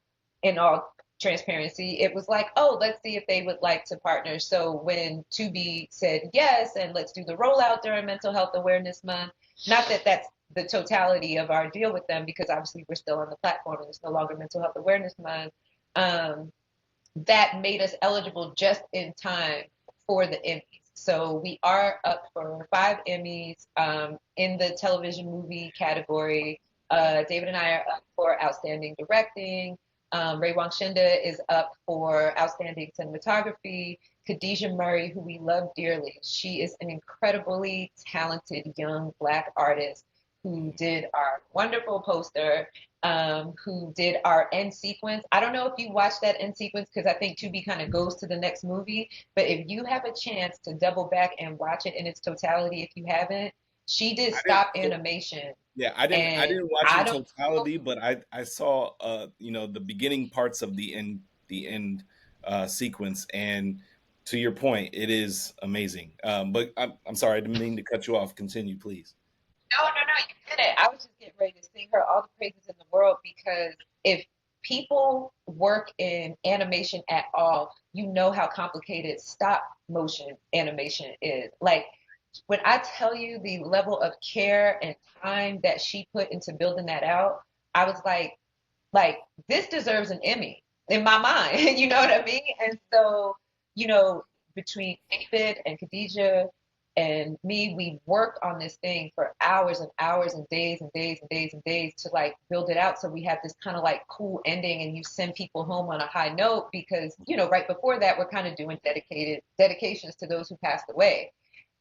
in all transparency, it was like, oh, let's see if they would like to partner. So when Tubi said yes, and let's do the rollout during Mental Health Awareness Month, not that that's the totality of our deal with them, because obviously we're still on the platform and it's no longer Mental Health Awareness Month. Um, that made us eligible just in time for the Emmys. So we are up for 5 Emmys in the television movie category. David and I are up for outstanding directing. Ray Wang Shinda is up for outstanding cinematography. Khadijah Murray, who we love dearly, she is an incredibly talented young Black artist who did our wonderful poster, who did our end sequence. I don't know if you watched that end sequence because I think Tubi kind of goes to the next movie. But if you have a chance to double back and watch it in its totality, if you haven't, she did I didn't. stop So animation, yeah, I and didn't watch I in don't know. totality, but I saw the beginning parts of the end sequence. And to your point, it is amazing. But I'm sorry, I didn't mean to cut you off. Continue, please. No, no, no, you did it. I was just getting ready to sing her all the praises in the world because if people work in animation at all, you know how complicated stop motion animation is. Like when I tell you the level of care and time that she put into building that out, I was like this deserves an Emmy in my mind. You know what I mean? And so, you know, between David and Khadijah and me, we worked on this thing for hours and hours and days and days and days and days to like build it out. So we have this kind of like cool ending and you send people home on a high note because, you know, right before that, we're kind of doing dedications to those who passed away.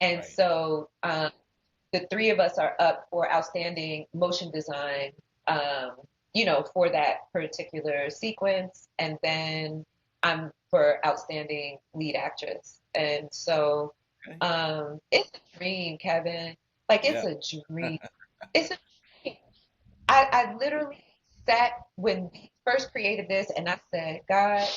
And Right. so the three of us are up for outstanding motion design, um, you know, for that particular sequence. And then I'm for outstanding lead actress. And so Okay. it's a dream, Kevin. Like it's Yeah. a dream. It's a dream. I literally sat when we first created this and I said, God,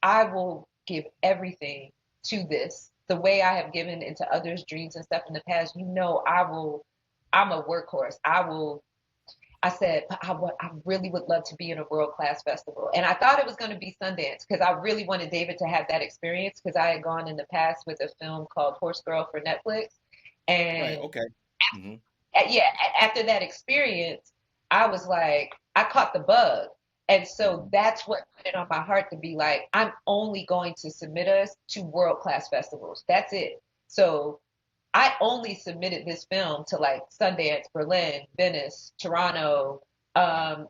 I will give everything to this. The way I have given into others' dreams and stuff in the past, you know, I'm a workhorse. I said, I really would love to be in a world class festival. And I thought it was going to be Sundance because I really wanted David to have that experience because I had gone in the past with a film called Horse Girl for Netflix. Right. And Okay. Hmm. yeah, after that experience, I was like, I caught the bug. And so Hmm. that's what put it on my heart to be like, I'm only going to submit us to world class festivals. That's it. So I only submitted this film to like Sundance, Berlin, Venice, Toronto, Wow. um,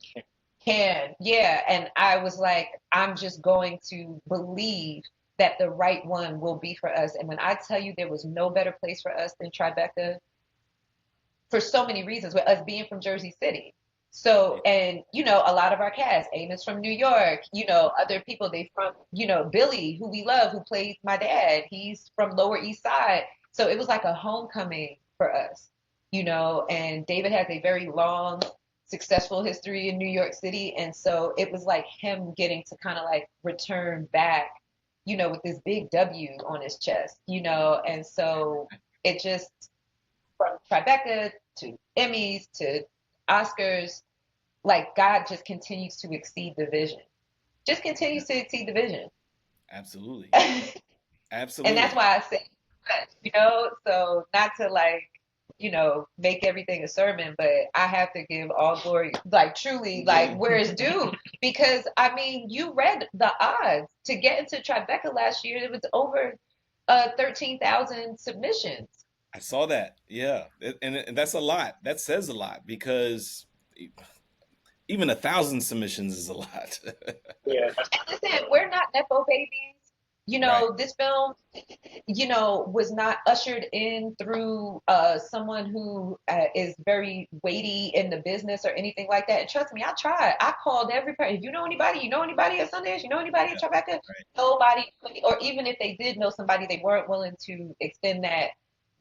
Cannes. Yeah. And I was like, I'm just going to believe that the right one will be for us. And when I tell you there was no better place for us than Tribeca, for so many reasons, with us being from Jersey City. So, Yeah. and you know, a lot of our cast, Amos from New York, you know, other people they from, you know, Billy, who we love, who plays my dad, he's from Lower East Side. So it was like a homecoming for us, you know, and David has a very long, successful history in New York City. And so it was like him getting to kind of like return back, you know, with this big W on his chest, you know, and so it just from Tribeca to Emmys to Oscars, like God just continues to exceed the vision. Just Yeah. continues to exceed the vision. Absolutely. And that's Absolutely. why I say, you know, so not to like, you know, make everything a sermon, but I have to give all glory, like truly, like Yeah. where it's due. Because I mean, you read the odds to get into Tribeca last year. It was over 13,000 submissions. I saw that. Yeah. And that's a lot. That says a lot because even 1,000 submissions is a lot. Yeah. And listen, we're not Nepo babies. You Right. know, this film, you know, was not ushered in through someone who is very weighty in the business or anything like that. And trust me, I tried. I called everybody. If you know anybody at Sundance, you know anybody at Yeah. Tribeca, Right. nobody, or even if they did know somebody, they weren't willing to extend that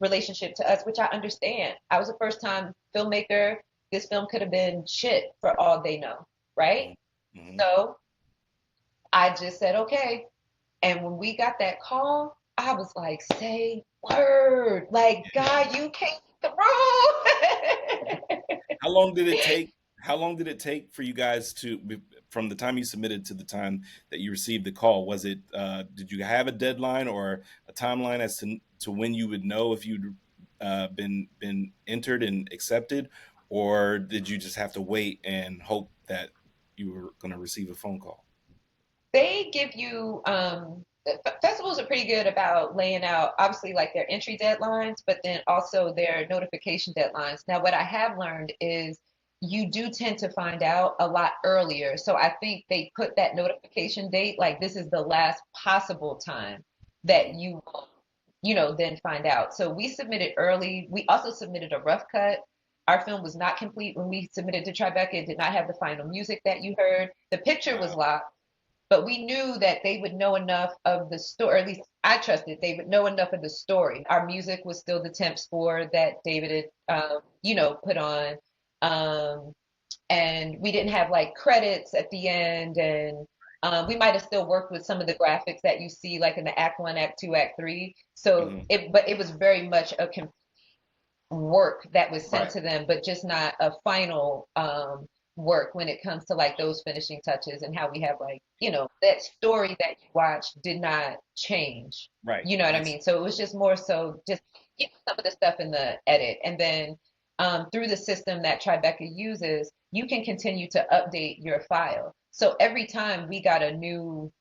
relationship to us, which I understand. I was a first time filmmaker. This film could have been shit for all they know, right? Mm-hmm. So I just said, okay. And when we got that call, I was like, say word. Like, God, you came through. How long did it take? How long did it take for you guys from the time you submitted to the time that you received the call? Was it, did you have a deadline or a timeline as to when you would know if you'd been entered and accepted, or did you just have to wait and hope that you were going to receive a phone call? They give you, festivals are pretty good about laying out, obviously, like their entry deadlines, but then also their notification deadlines. Now, what I have learned is you do tend to find out a lot earlier. So I think they put that notification date, like this is the last possible time that Hmm. you will, you know, then find out. So we submitted early. We also submitted a rough cut. Our film was not complete when we submitted to Tribeca. It did not have the final music that you heard. The picture was Wow. locked, but we knew that they would know enough of the story, or at least I trusted they would know enough of the story. Our music was still the temp score that David had, you know, put on. Um, and we didn't have like credits at the end. And We might have still worked with some of the graphics that you see like in the act one, act two, act three. So Hmm. but it was very much a work that was sent Right. to them, but just not a final work when it comes to like those finishing touches and how we have like, that story that you watched did not change. Right. You know what I That's mean? So it was just more so just some of the stuff in the edit. And then through the system that Tribeca uses, you can continue to update your file. So every time we got a new,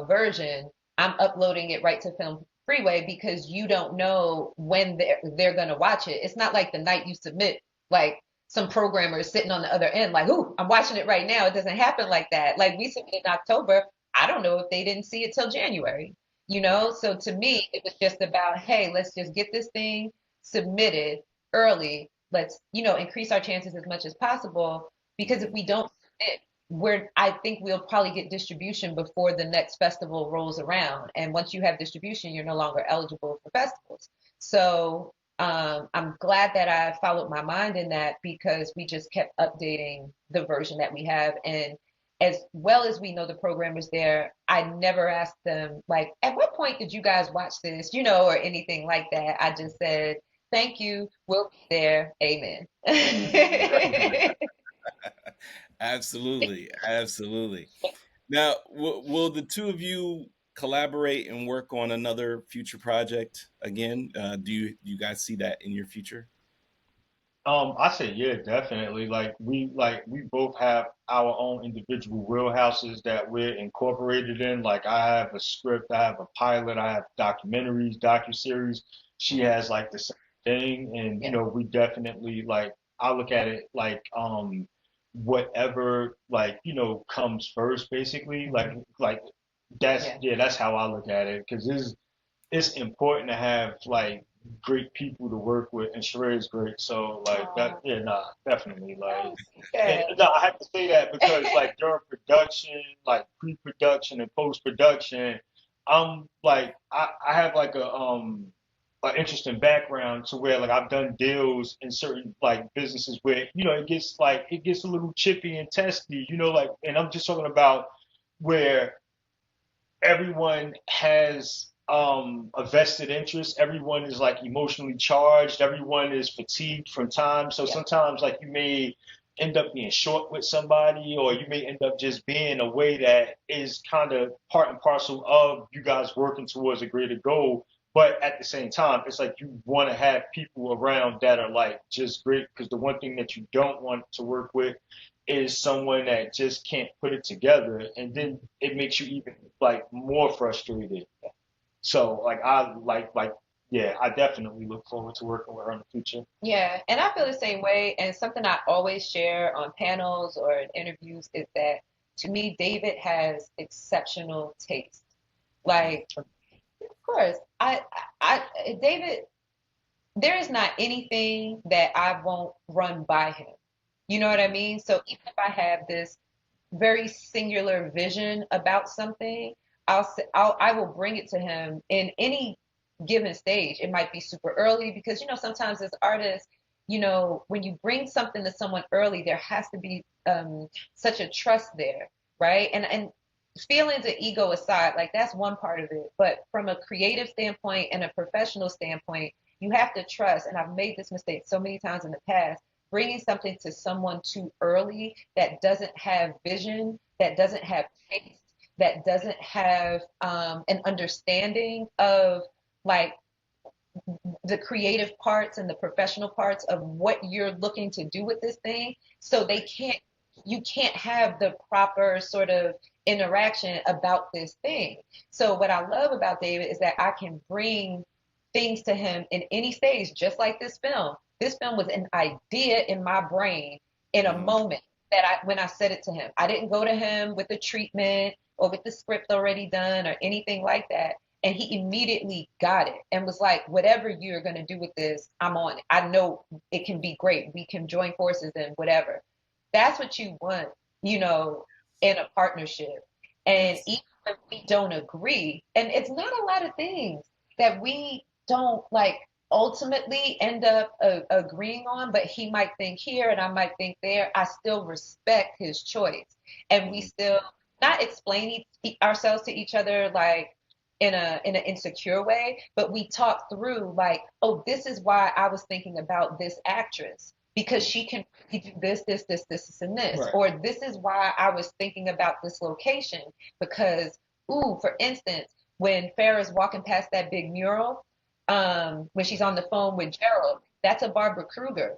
version, I'm uploading it right to Film Freeway because you don't know when they're gonna watch it. It's not like the night you submit, like some programmer is sitting on the other end, like, "Ooh, I'm watching it right now." It doesn't happen like that. Like we submitted in October. I don't know if they didn't see it till January. right. So to me, it was just about, hey, let's just get this thing submitted early. Let's, increase our chances as much as possible because if Hmm. we don't submit, I think we'll probably get distribution before the next festival rolls around. And once you have distribution, you're no longer eligible for festivals. So I'm glad that I followed my mind in that because we just kept updating the version that we have. And as well as we know the programmers there, I never asked them, like, at what point did you guys watch this, or anything like that. I just said, thank you, we'll be there, amen. Absolutely. Absolutely. Now, will the two of you collaborate and work on another future project again? Do you guys see that in your future? I say yeah, definitely. Like we both have our own individual wheelhouses that we're incorporated in. Like I have a script, I have a pilot, I have documentaries, docuseries. She Hmm. has like the same thing, and Yeah, we definitely like I look at it like whatever like comes first, basically. Like that's yeah, yeah, that's how I look at it because it's important to have like great people to work with, and Sharaé is great. So like that, oh, yeah, nah, definitely. I Like, see and that. no, I have to say that because like during production, like pre-production and post-production, I'm like I have like a an interesting background to where like I've done deals in certain like businesses where it gets a little chippy and testy, like, and I'm just talking about where everyone has a vested interest. Everyone is like emotionally charged. Everyone is fatigued from time. So Yeah, sometimes like you may end up being short with somebody, or you may end up just being a way that is kind of part and parcel of you guys working towards a greater goal. But at the same time, it's like you want to have people around that are like just great because the one thing that you don't want to work with is someone that just can't put it together, and then it makes you even like more frustrated. So like yeah, I definitely look forward to working with her in the future. yeah. And I feel the same way. And something I always share on panels or in interviews is that to me, David has exceptional taste. Like, of course, David, there is not anything that I won't run by him. You know what I Hmm. mean? So even if I have this very singular vision about something, I will bring it to him in any given stage. It might be super early because sometimes as artists, when you bring something to someone early, there has to be such a trust there, right? And feelings and ego aside, like that's one part of it. But from a creative standpoint and a professional standpoint, you have to trust. And I've made this mistake so many times in the past, bringing something to someone too early that doesn't have vision, that doesn't have taste, that doesn't have an understanding of like the creative parts and the professional parts of what you're looking to do with this thing. So Right. you can't have the proper sort of interaction about this thing. So what I love about David is that I can bring things to him in any stage, just like this film. This film was an idea in my brain in a Hmm. moment when I said it to him. I didn't go to him with a treatment or with the script already done or anything like that. And he immediately got it and was like, whatever you're going to do with this, I'm on it. I know it can be great. We can join forces and whatever. That's what you want, in a partnership. And Yes. even if we don't agree, and it's not a lot of things that we don't like ultimately end up agreeing on, but he might think here and I might think there. I still respect his choice. And we Hmm. still not explaining ourselves to each other like in an insecure way, but we talk through like, oh, this is why I was thinking about this actress because she can do this, and this, Right. or this is why I was thinking about this location because, ooh, for instance, when Farrah's walking past that big mural, when she's on the phone with Gerald, that's a Barbara Kruger.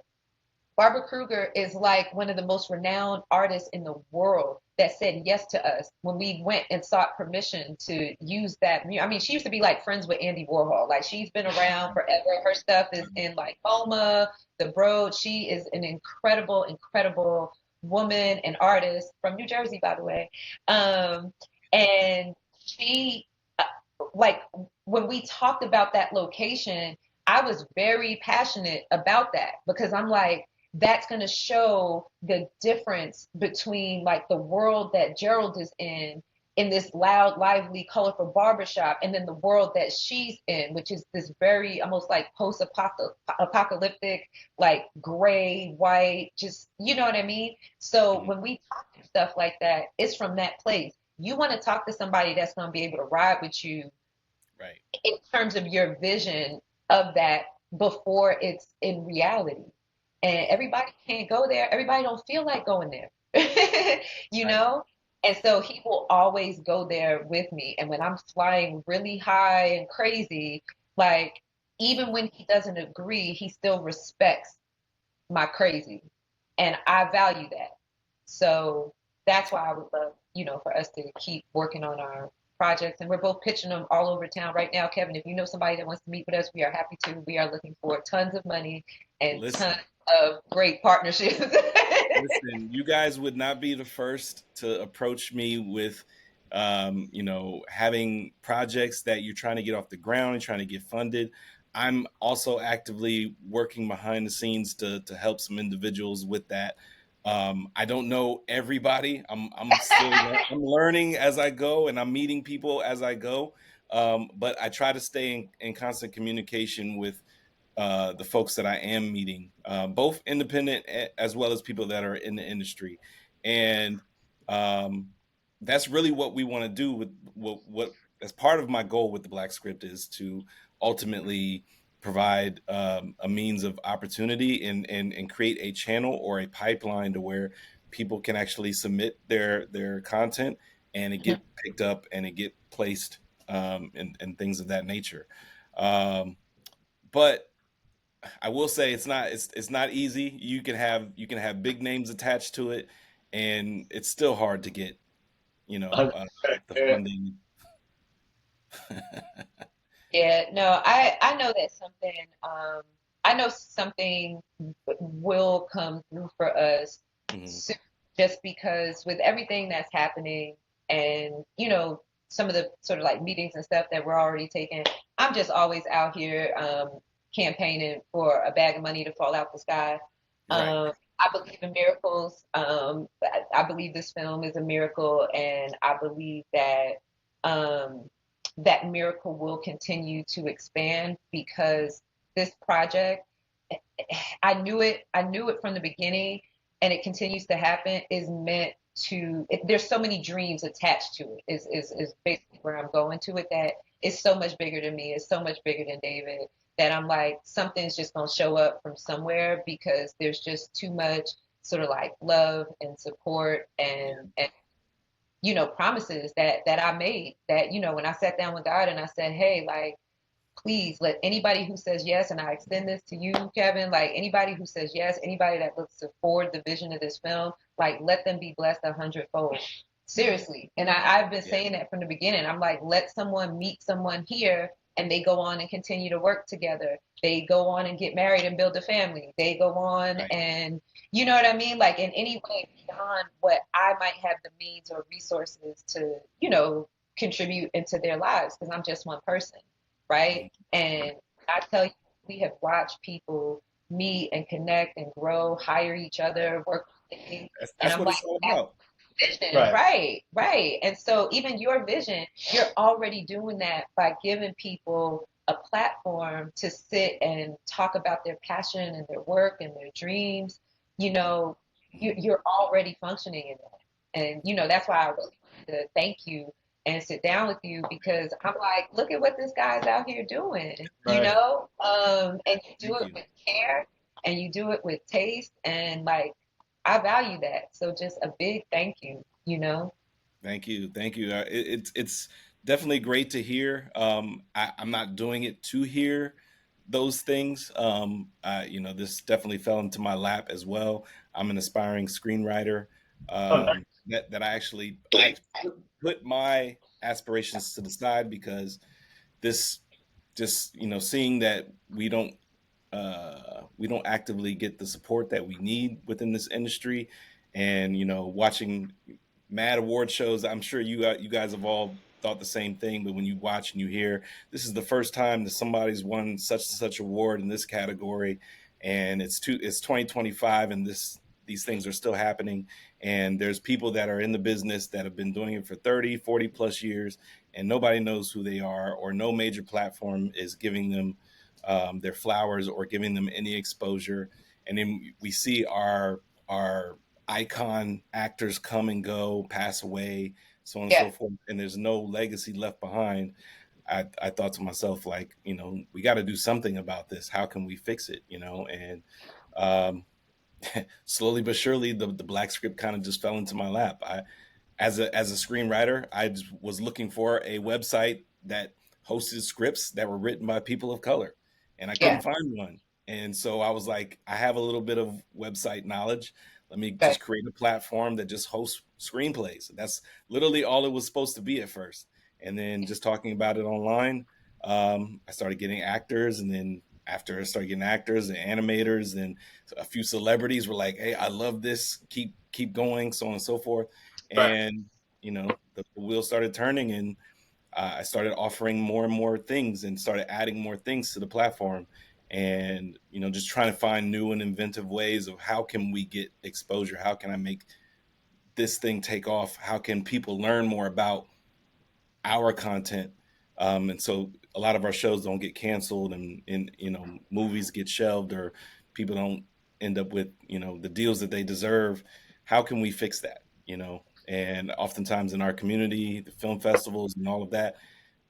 Barbara Kruger is like one of the most renowned artists in the world that said yes to us when we went and sought permission to use that. I mean, she used to be like friends with Andy Warhol. Like she's been around forever. Her stuff is in like MoMA, The Broad. She is an incredible, incredible woman and artist from New Jersey, by the way. And she, uh, like, when we talked about that location, I was very passionate about that because I'm like, that's going to show the difference between like the world that Gerald is in this loud, lively, colorful barbershop, and then the world that she's in, which is this very almost like post-apocalyptic, like gray, white, just, you know what I mean? So Mhm. when we talk stuff like that, it's from that place. You want to talk to somebody that's going to be able to ride with you Right. in terms of your vision of that before it's in reality. And Yeah. everybody can't go there. Everybody don't feel like going there, you Right. know? And so he will always go there with me. And when I'm flying really high and crazy, like even when he doesn't agree, he still respects my crazy. And I value that. So that's why I would love, for us to keep working on our projects. And we're both pitching them all over town right now. Kevin, if you know somebody that wants to meet with us, we are happy to. We are looking for tons of money and tons Listen, of great partnerships. listen, you guys would not be the first to approach me with, having projects that you're trying to get off the ground and trying to get funded. I'm also actively working behind the scenes to help some individuals with that. I don't know everybody. I'm learning as I go, and I'm meeting people as I go. But I try to stay in constant communication with the folks that I am meeting, both independent as well as people that are in the industry, and um, that's really what we want to do with what as part of my goal with the Black Script is to ultimately provide a means of opportunity and create a channel or a pipeline to where people can actually submit their content and it get picked up and it get placed and things of that nature. Um, but I will say it's not easy. You can have big names attached to it, and it's still hard to get the funding. Yeah, no, I know that something I know something will come through for us Mhm. soon, just because with everything that's happening and some of the sort of like meetings and stuff that we're already taking, I'm just always out here campaigning for a bag of money to fall out the sky. Right. I believe in miracles. I believe this film is a miracle, and I believe that that miracle will continue to expand because this project, I knew it from the beginning, and it continues to happen, is meant to, there's so many dreams attached to it, is basically where I'm going to with that. It's so much bigger than me, it's so much bigger than David, that I'm like, something's just going to show up from somewhere because there's just too much sort of like love and support Yeah. and promises that I made, that when I sat down with God and I said, hey, like, please let anybody who says yes, and I extend this to you, Kevin, like anybody who says yes, anybody that looks to forward the vision of this film, like let them be blessed 100-fold. Seriously. And I've been Yeah. saying that from the beginning. I'm like, let someone meet someone here and they go on and continue to work together. They go on and get married and build a family. They go on Right. and, you know what I mean? Like in any way beyond what I might have the means or resources to, contribute into their lives because I'm just one person, right? Mhm. And I tell you, we have watched people meet and connect and grow, hire each other, work on things. And That's I'm what like, it's all that's about. vision, Right. right, right. And so even your vision, you're already doing that by giving people a platform to sit and talk about their passion and their work and their dreams. You Yeah. know, you're already functioning in that. And, that's why I really wanted to thank you and sit down with you because I'm like, look at what this guy's out here doing, you Right. know? And you do Thank it you. with care and you do it with taste and like I value that. So just a big thank you, you know? Thank you. Thank you. It's definitely great to hear. I'm not doing it to hear those things. This definitely fell into my lap as well. I'm an aspiring screenwriter. Oh, nice. That I put my aspirations to the side because this just seeing that we don't actively get the support that we need within this industry, and watching mad award shows. I'm sure you guys have all thought the same thing, but when you watch and you hear this is the first time that somebody's won such and such award in this category, and it's 2025, and these things are still happening, and there's people that are in the business that have been doing it for 30, 40 plus years, and nobody knows who they are, or no major platform is giving them their flowers or giving them any exposure. And then we see our icon actors come and go, pass away, so on and Yeah, so forth, and there's no legacy left behind. I thought to myself, like, we got to do something about this. How can we fix it? And um, slowly but surely, the black script kind of just fell into my lap. As a screenwriter, I just was looking for a website that hosted scripts that were written by people of color, and I couldn't yeah, find one. And so I was like, I have a little bit of website knowledge. Let me okay, just create a platform that just hosts screenplays. That's literally all it was supposed to be at first. And then just talking about it online, I started getting actors, and then after I started getting actors and animators, and a few celebrities were like, "Hey, I love this. Keep going," so on and so forth. Right. And the wheel started turning, and I started offering more and more things, and started adding more things to the platform, and just trying to find new and inventive ways of how can we get exposure, how can I make this thing take off, how can people learn more about our content. And so a lot of our shows don't get canceled, and movies get shelved, or people don't end up with the deals that they deserve. How can we fix that? And oftentimes in our community, the film festivals and all of that,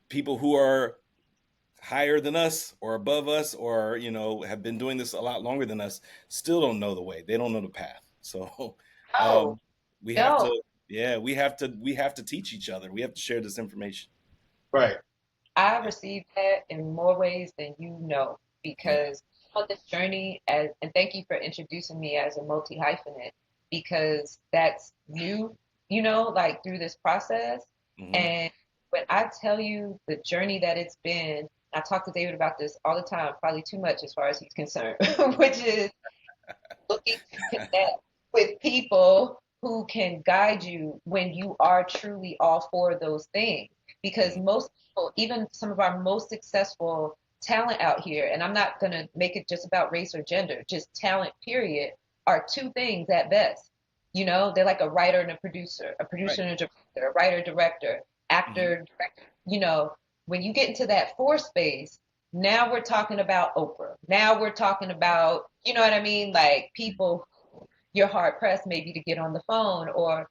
people who are higher than us or above us, or have been doing this a lot longer than us, still don't know the way. They don't know the path. So oh, um, we have no, to, yeah, we have to teach each other. We have to share this information. Right. I Yeah. received that in more ways than you know Yeah. because on this journey as and thank you for introducing me as a multi hyphenate because that's new, like through this process. Hmm. And when I tell you the journey that it's been, I talk to David about this all the time, probably too much as far as he's concerned, which is looking to connect with people who can guide you when you are truly all for those things. Because Hmm. most people, even some of our most successful talent out here, and I'm not going to make it just about race or gender, just talent, period, are two things at best. They're like a writer and a Right. producer and a director, a writer, director, Hmm. actor, director. When you get into that fourth space, now we're talking about Oprah. Now we're talking about, you know what I mean? Like people you're hard pressed maybe to get on the phone or,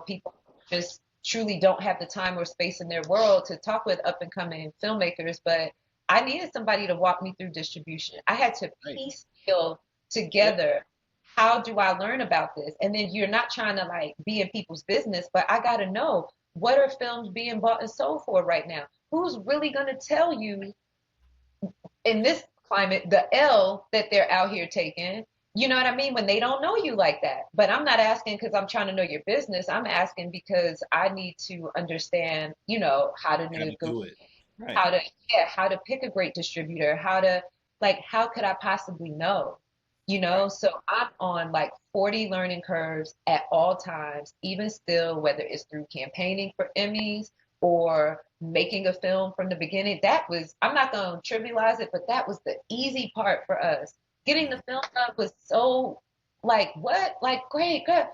people just truly don't have the time or space in their world to talk with up and coming filmmakers. But I needed somebody to walk me through distribution. I had to Right. piecemeal Yep. together how do I learn about this? And then you're not trying to like be in people's business, but I got to know what are films being bought and sold for right now? Who's really going to tell you in this climate the L that they're out here taking. You know what I mean? When they don't know you like that. But I'm not asking because I'm trying to know your business. I'm asking because I need to understand, how to How to negotiate, do it. Right. how to yeah, how to pick a great distributor, how to like how could I possibly know? Right. So I'm on like 40 learning curves at all times, even still, whether it's through campaigning for Emmys or making a film from the beginning. That was, I'm not going to trivialize it, but that was the easy part for us. Getting the Mhm. film done was so like, what? Like, great, good.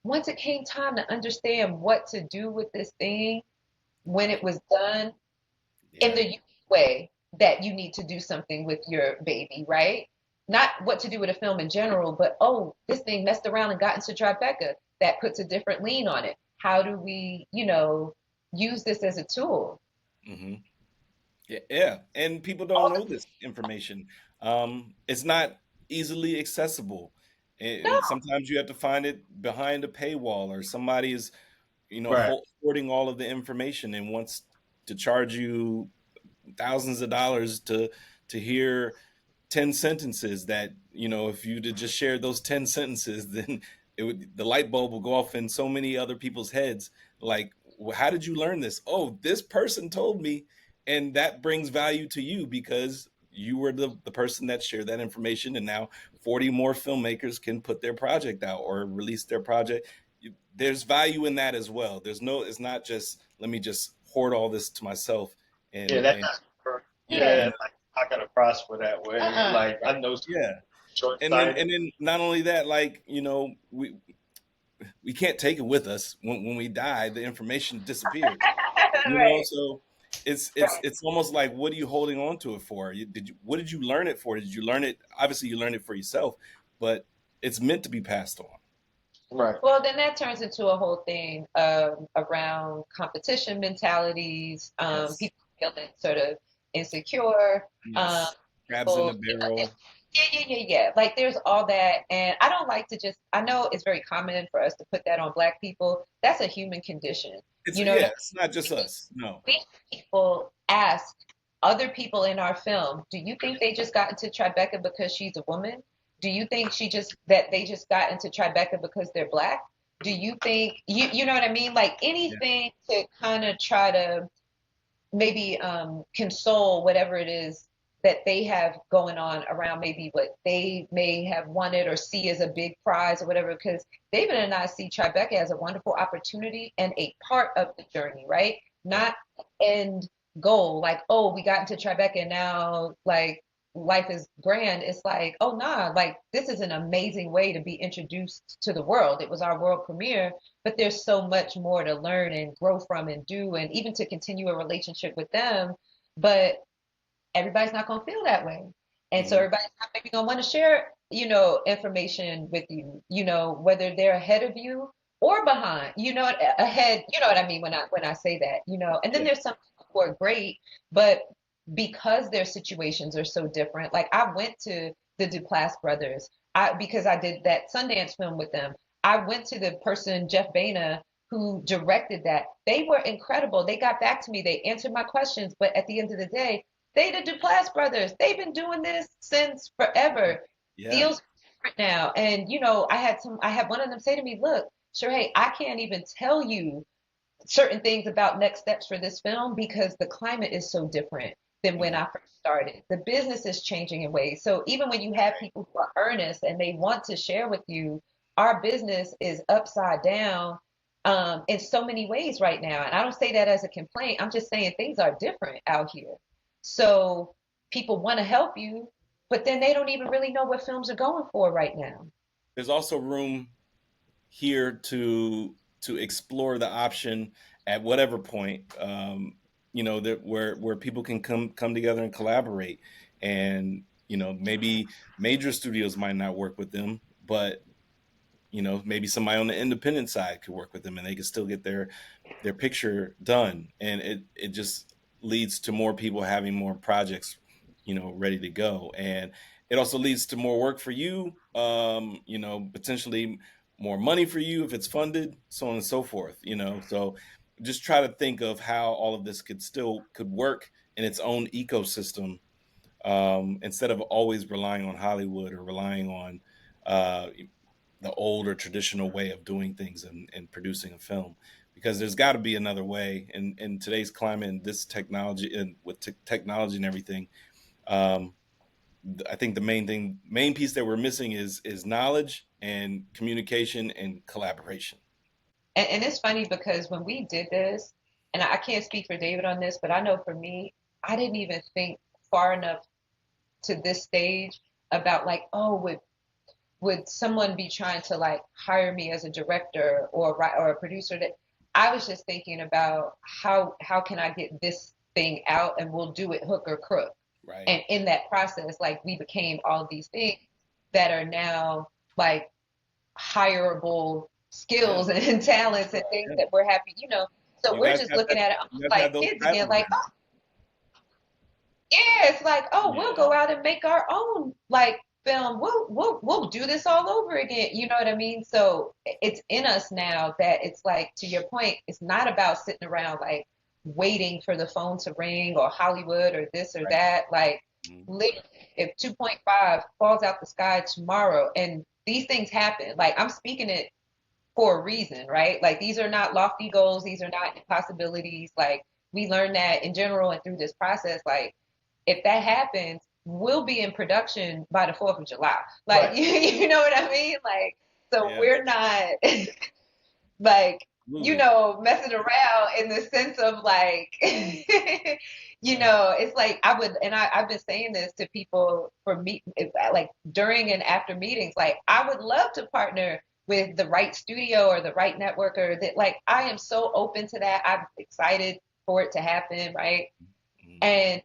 Once it came time to understand what to do with this thing, when it Right. was done, in Yeah. the way that you need to do something with your baby, right? Not what to do with a film in general, but oh, this thing messed around and got into tribeca. That puts a different lean on it. how do we, use this as a tool? Hmm. Yeah, yeah, and people don't All know the this information. It's not easily accessible, no. and sometimes you have to find it behind a paywall, or somebody is, Right. hoarding all of the information and wants to charge you thousands of dollars to hear 10 sentences that, if you'd have just shared those 10 sentences, then the light bulb will go off in so many other people's heads. Like, "Well, how did you learn this?" "Oh, this person told me." And that brings value to you because you were the person that shared that information. And now 40 more filmmakers can put their project out or release their project. There's value in that as well. It's not just, let me just hoard all this to myself. Yeah, and that's and Yeah. yeah, like I gotta prosper that way. Uh-uh. Like I know some yeah. short And sighted. then not only that, like, we can't take it with us when we die. The information disappears. Right. So Right. it's almost like, what are you holding on to it for? What did you learn it for? Did you learn it? Obviously, you learned it for yourself, but it's meant to be passed on. Right. Well, then that turns into a whole thing around competition mentalities, Yes, people feeling sort of insecure, um, yes. Crabs in the people, barrel. yeah, yeah, yeah, yeah. Like there's all that, and I don't like to just. I know it's very common for us to put that on Black people. That's a human condition. It's You know what I Yeah. mean? It's not just us. No. We people ask other people in our film, do you think they just got into Tribeca because she's a woman? Do you think they just got into Tribeca because they're Black? Do you think you know what I mean? Like Yeah. anything to kind of try to maybe console whatever it is that they have going on around maybe what they may have wanted or see as a big prize or whatever, because David and I see Tribeca as a wonderful opportunity and a part of the journey, right? Right. Not end goal, like, oh, we got into Tribeca and now like life is grand. It's like, oh nah, like this is an amazing way to be introduced to the world. It was our world premiere, but there's so much more to learn and grow from and do, and even to continue a relationship with them. But everybody's not going to feel that way. And so Hmm. everybody's not maybe going to want to share, information with you, whether they're ahead of you or behind, ahead, you know what I mean when I say that, and then Yeah. there's some people who are great, but because their situations are so different. Like I went to the Duplass brothers, because I did that Sundance film with them. I went to the person, Jeff Baina, who directed that. They were incredible. They got back to me. They answered my questions. But at the end of the day, they the Duplass brothers. They've been doing this since forever. Yeah. Deals are different now. And I had one of them say to me, look, sure, hey, I can't even tell you certain things about next steps for this film because the climate is so different than when Hmm. I first started. The business is changing in ways. So even when you have people who are earnest and they want to share with you, our business is upside down in so many ways right now. And I don't say that as a complaint. I'm just saying things are different out here. So people want to help you, but then they don't even really know what films are going for right now. There's also room here to explore the option at whatever point, that where people can come together and collaborate. And maybe major studios might not work with them, but maybe somebody on the independent side could work with them and they can still get their picture done. And it just leads to more people having more projects, ready to go. And it also leads to more work for you, potentially more money for you if it's funded, so on and so forth. So just try to think of how all of this could work in its own ecosystem, instead of always relying on Hollywood or relying on uh, the old or traditional way of doing things and producing a film, because there's got to be another way in today's climate and this technology, and with technology and everything. um, I think the main piece that we're missing is knowledge and communication and collaboration. And it's funny because when we did this, and I can't speak for David on this, but I know for me, I didn't even think far enough to this stage about like, oh, would someone be trying to like hire me as a director or a producer? That I was just thinking about how can I get this thing out, and we'll do it hook or crook. Right. And in that process, like we became all of these things that are now like hireable Yeah, skills and talents and things yeah. that we're happy, you know. So You we're guys just got looking that. at it You almost guys have like those kids again, titles like, now. oh, yeah, it's like, oh, we'll Yeah. go out and make our own like film. We'll do this all over again. You know what I mean? So it's in us now that it's like, to your point, it's not about sitting around like waiting for the phone to ring or Hollywood or this or Right. that. Like Mhm. literally, if 2.5 falls out the sky tomorrow and these things happen, like I'm speaking it for a reason, right? Like these are not lofty goals, these are not impossibilities. Like we learn that in general and through this process, like if that happens, we'll be in production by the 4th of July. Like, Right. you know what I mean? Like, so Yeah, we're not like, you absolutely. know, messing around in the sense of like, you know, it's like I would, and I've been saying this to people for me, like during and after meetings, like I would love to partner with the right studio or the right network or that, like, I am so open to that. I'm excited for it to happen, right? Mhm. And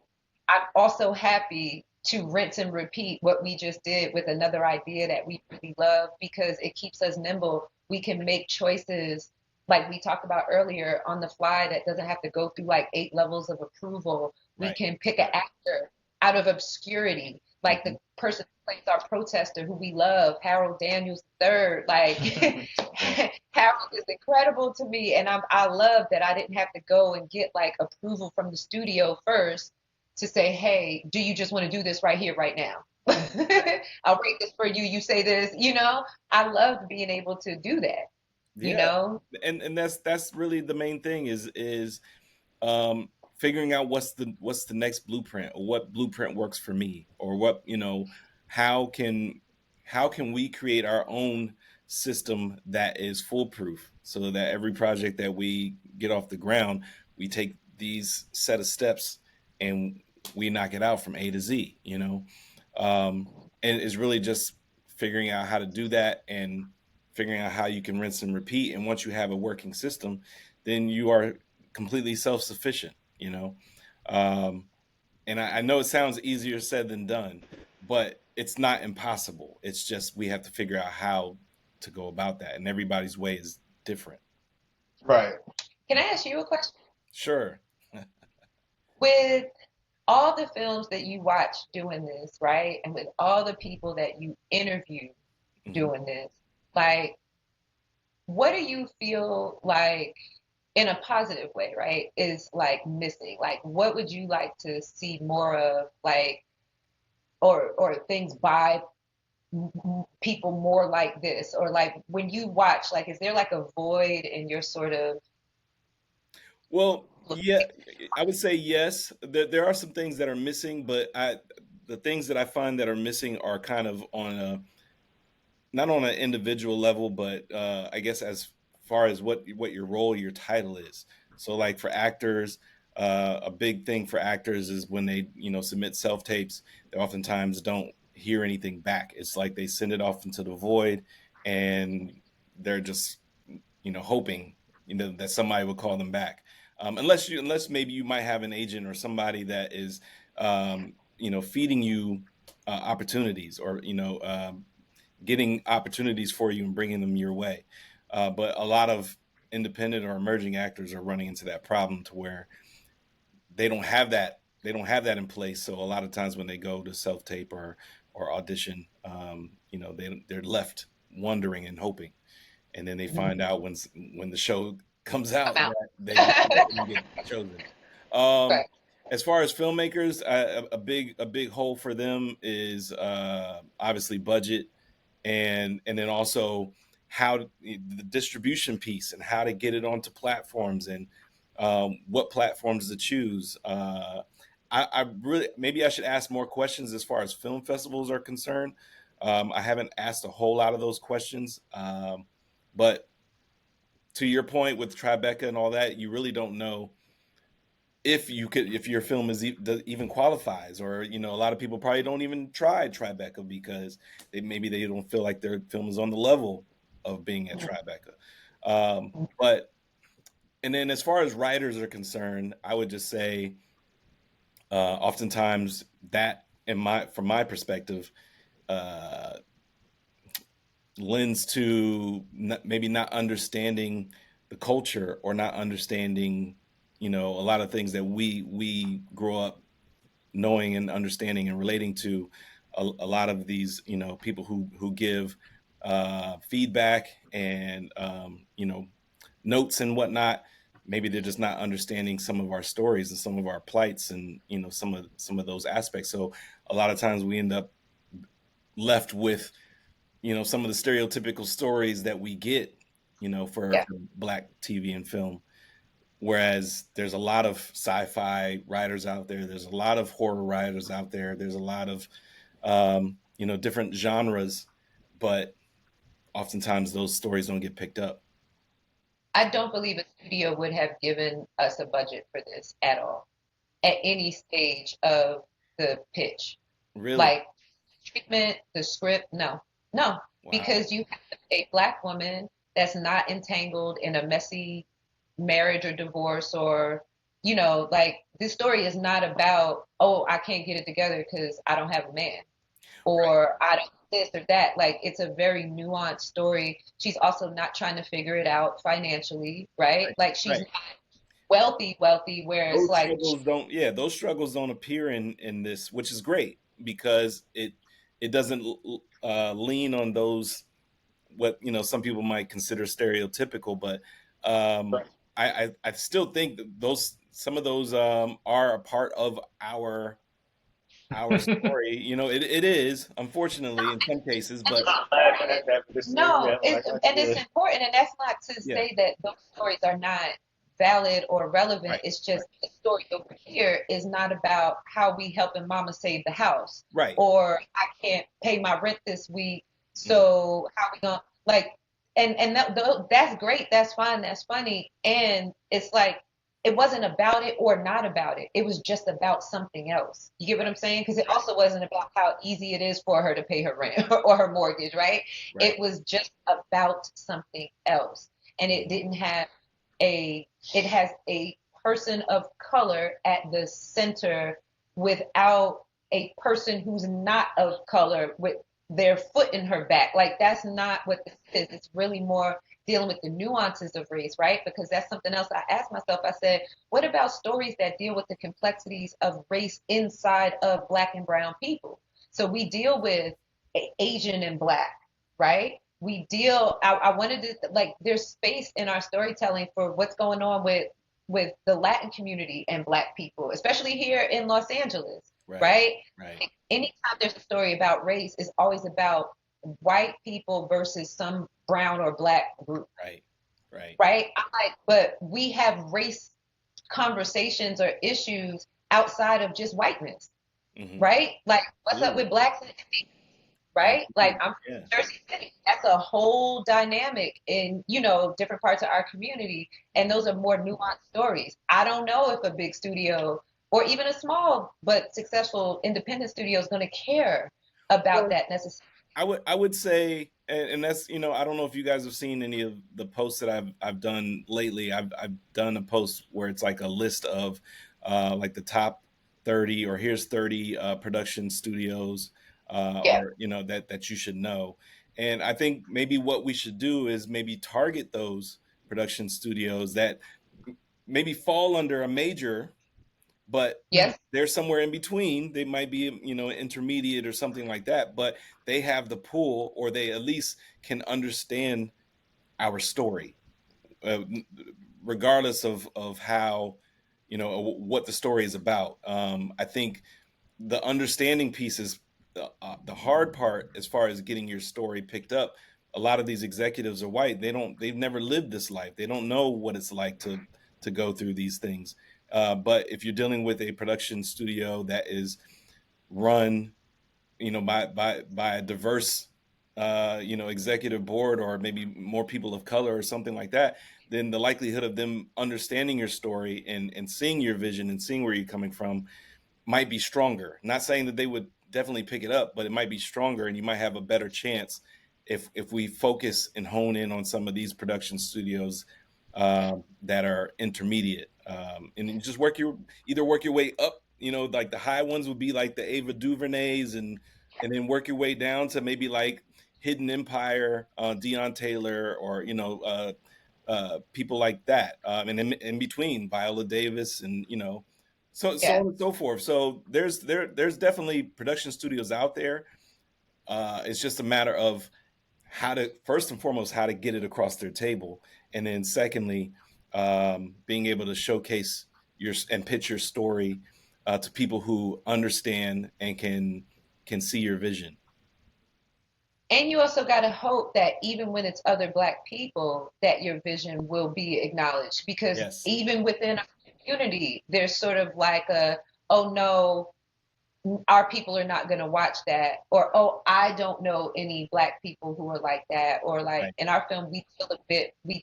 I'm also happy to rinse and repeat what we just did with another idea that we really love because it keeps us nimble. We can make choices like we talked about earlier on the fly that doesn't have to go through like 8 levels of approval. We Right. can pick an actor out of obscurity, like Mhm. the person who plays our protester who we love, Harold Daniels III. Like Yeah. Harold is incredible to me, and I love that I didn't have to go and get like approval from the studio first to say, hey, do you just want to do this right here, right now? I'll rate this for you. You say this, you know. I loved being able to do that, you Yeah. know. And that's really the main thing is figuring out what's the next blueprint, or what blueprint works for me, or what, how can how can we create our own system that is foolproof, so that every project that we get off the ground, we take these set of steps and we knock it out from A to Z, and it's really just figuring out how to do that, and figuring out how you can rinse and repeat. And once you have a working system, then you are completely self-sufficient, you know. um, and I know it sounds easier said than done, but it's not impossible. It's just we have to figure out how to go about that, and everybody's way is different. Right. Can I ask you a question? Sure. With all the films that you watch doing this, right? And with all the people that you interview Mhm. doing this, like, what do you feel like in a positive way, right? Is like missing? Like, what would you like to see more of, like, or things by people more like this? Or like when you watch, like, is there like a void in your sort of Well, look? yeah, I would say yes. There are some things that are missing, but the things that I find that are missing are kind of on a not on an individual level, but I guess as far as what your role, your title is. So, like for actors, a big thing for actors is when they submit self tapes, they oftentimes don't hear anything back. It's like they send it off into the void, and they're just hoping that somebody will call them back. Unless maybe you might have an agent or somebody that is feeding you opportunities, or getting opportunities for you and bringing them your way. But a lot of independent or emerging actors are running into that problem, to where they don't have that. They don't have that in place. So a lot of times when they go to self tape or audition, they're left wondering and hoping, and then they find out when the show comes Come out out. that they didn't get chosen. Um, Right. as far as filmmakers, a big hole for them is obviously budget, and then also the distribution piece, and how to get it onto platforms, and what platforms to choose. I really, maybe I should ask more questions as far as film festivals are concerned. I haven't asked a whole lot of those questions, but to your point with Tribeca and all that, you really don't know if your film even qualifies, or a lot of people probably don't even try Tribeca because maybe they don't feel like their film is on the level of being at Tribeca. But and then as far as writers are concerned, I would just say oftentimes that, from my perspective, uh, lends to maybe not understanding the culture or not understanding, a lot of things that we grow up knowing and understanding and relating to. A lot of these, people who give feedback and notes and whatnot. Maybe they're just not understanding some of our stories and some of our plights and some of those aspects. So a lot of times we end up left with some of the stereotypical stories that we get for Yeah. Black TV and film. Whereas there's a lot of sci-fi writers out there, there's a lot of horror writers out there, there's a lot of different genres, but oftentimes those stories don't get picked up. I don't believe a studio would have given us a budget for this at all, at any stage of the pitch. Really? Like treatment, the script, no, no, Wow. because you have a Black woman that's not entangled in a messy marriage or divorce, or, like this story is not about, oh, I can't get it together because I don't have a man, Right. or I don't this or that. Like it's a very nuanced story. She's also not trying to figure it out financially, right? Right. Like she's Right. not wealthy, where it's Those like, struggles don't, yeah, those struggles don't appear in this, which is great because it doesn't lean on those, what some people might consider stereotypical, but um Right. I still think that those, some of those are a part of our story. It is, unfortunately, in some cases, and but Not laughing at that, but it's no, yeah, like it's I and it's said. important, and that's not to yeah. say that those stories are not valid or relevant. Right. It's Right. just the story over here is not about how we helping mama save the house, Right. or I can't pay my rent this week, Mm. so how we gonna like, and that's great, that's fine, that's funny, and it's like it wasn't about it or not about it. It was just about something else. You get what Right. I'm saying? Because it also wasn't about how easy it is for her to pay her rent or her mortgage, right? Right. It was just about something else. And it Mhm. didn't have it has a person of color at the center without a person who's not of color with their foot in her back. Like that's not what this is. It's really more dealing with the nuances of race, right? Because that's something else I asked myself. I said, what about stories that deal with the complexities of race inside of Black and brown people? So we deal with Asian and Black, right? I wanted to, like, there's space in our storytelling for what's going on with the Latin community and Black people, especially here in Los Angeles, Right. right? Right. Like, anytime there's a story about race, it's always about white people versus some brown or Black group, Right. Right. right? I'm like, but we have race conversations or issues outside of just whiteness, Hmm. right? Like, what's up Absolutely. with Blacks and Indians, right? Like Absolutely. I'm from Yeah. Jersey City. That's a whole dynamic in, different parts of our community. And Mhm. those are more nuanced stories. I don't know if a big studio or even a small but successful independent studio is going to care about Well, that necessarily. I would say, and that's, I don't know if you guys have seen any of the posts that I've done lately. I've done a post where it's like a list of like the top 30, or here's 30 production studios, Yeah. or that you should know. And I think maybe what we should do is maybe target those production studios that maybe fall under a major, but Yes. they're somewhere in between. They might be, intermediate or something like that, but they have the pull, or they at least can understand our story, uh, regardless of how, what the story is about. I think the understanding piece is the hard part as far as getting your story picked up. A lot of these executives are white. They've never lived this life. They don't know what it's like to go through these things. But if you're dealing with a production studio that is run, by a diverse, executive board, or maybe more people of color or something like that, then the likelihood of them understanding your story and seeing your vision and seeing where you're coming from might be stronger. Not saying that they would definitely pick it up, but it might be stronger, and you might have a better chance if we focus and hone in on some of these production studios that are intermediate, and you just work your way up. Like the high ones would be like the Ava DuVernays, and then work your way down to maybe like Hidden Empire, Dion Taylor, or people like that, and in between Viola Davis, and so Yeah. on and so forth. So there's definitely production studios out there. It's just a matter of how to, first and foremost, how to get it across their table, and then secondly, being able to showcase your and pitch your story to people who understand and can see your vision. And you also got to hope that even when it's other Black people, that your vision will be acknowledged. Because Yes. even within our community, there's sort of like a, oh no, our people are not going to watch that. Or, oh, I don't know any Black people who are like that. Or like Right. in our film, we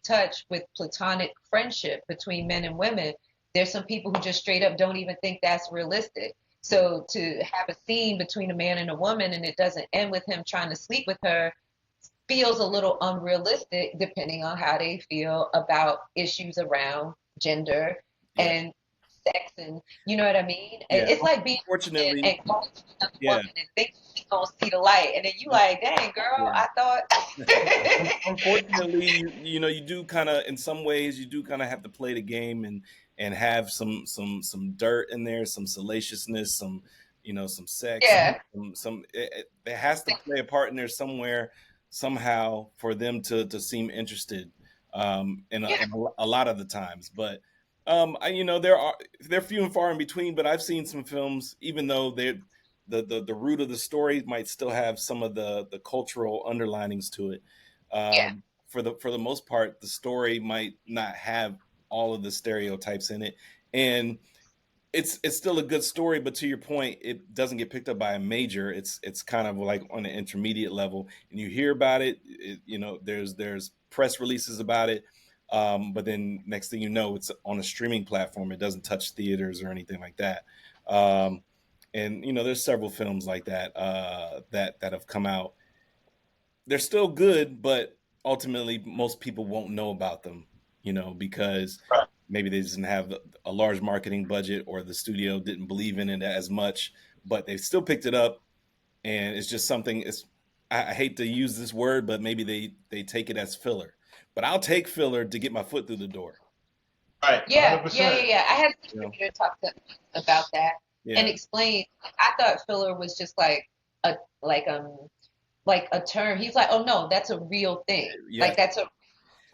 touch with platonic friendship between men and women. There's some people who just straight up don't even think that's realistic. Yeah. So to have a scene between a man and a woman and it doesn't end with him trying to sleep with her feels a little unrealistic depending on how they feel about issues around gender Yeah. and sex, and you know what I mean? Yeah. It's like being a man Unfortunately, and going to another yeah. woman and thinking she's gonna see the light, and then you like, dang girl, Yeah. I thought. Unfortunately, you do kind of, in some ways, you do kind of have to play the game and have some dirt in there, some salaciousness, some sex, Yeah, there has to play a part in there somewhere, somehow, for them to seem interested, yeah, a lot of the times. But they're few and far in between. But I've seen some films, even though the root of the story might still have some of the cultural underlinings to it. yeah, For the most part, the story might not have all of the stereotypes in it, and it's still a good story. But to your point, it doesn't get picked up by a major. It's kind of like on an intermediate level, and you hear about it. There's press releases about it. But then next thing you know, it's on a streaming platform. It doesn't touch theaters or anything like that. Um, and there's several films like that that have come out. They're still good, but ultimately most people won't know about them, because Right. maybe they didn't have a large marketing budget, or the studio didn't believe in it as much, but they still picked it up. And it's just something. I hate to use this word, but maybe they take it as filler. But I'll take filler to get my foot through the door. Right. yeah, yeah, yeah, 100%. yeah. I had a You know? distributor talk to about that and Yeah. explain. I thought filler was just a like um like a term. He's like, oh no, that's a real thing. Yes. Like that's a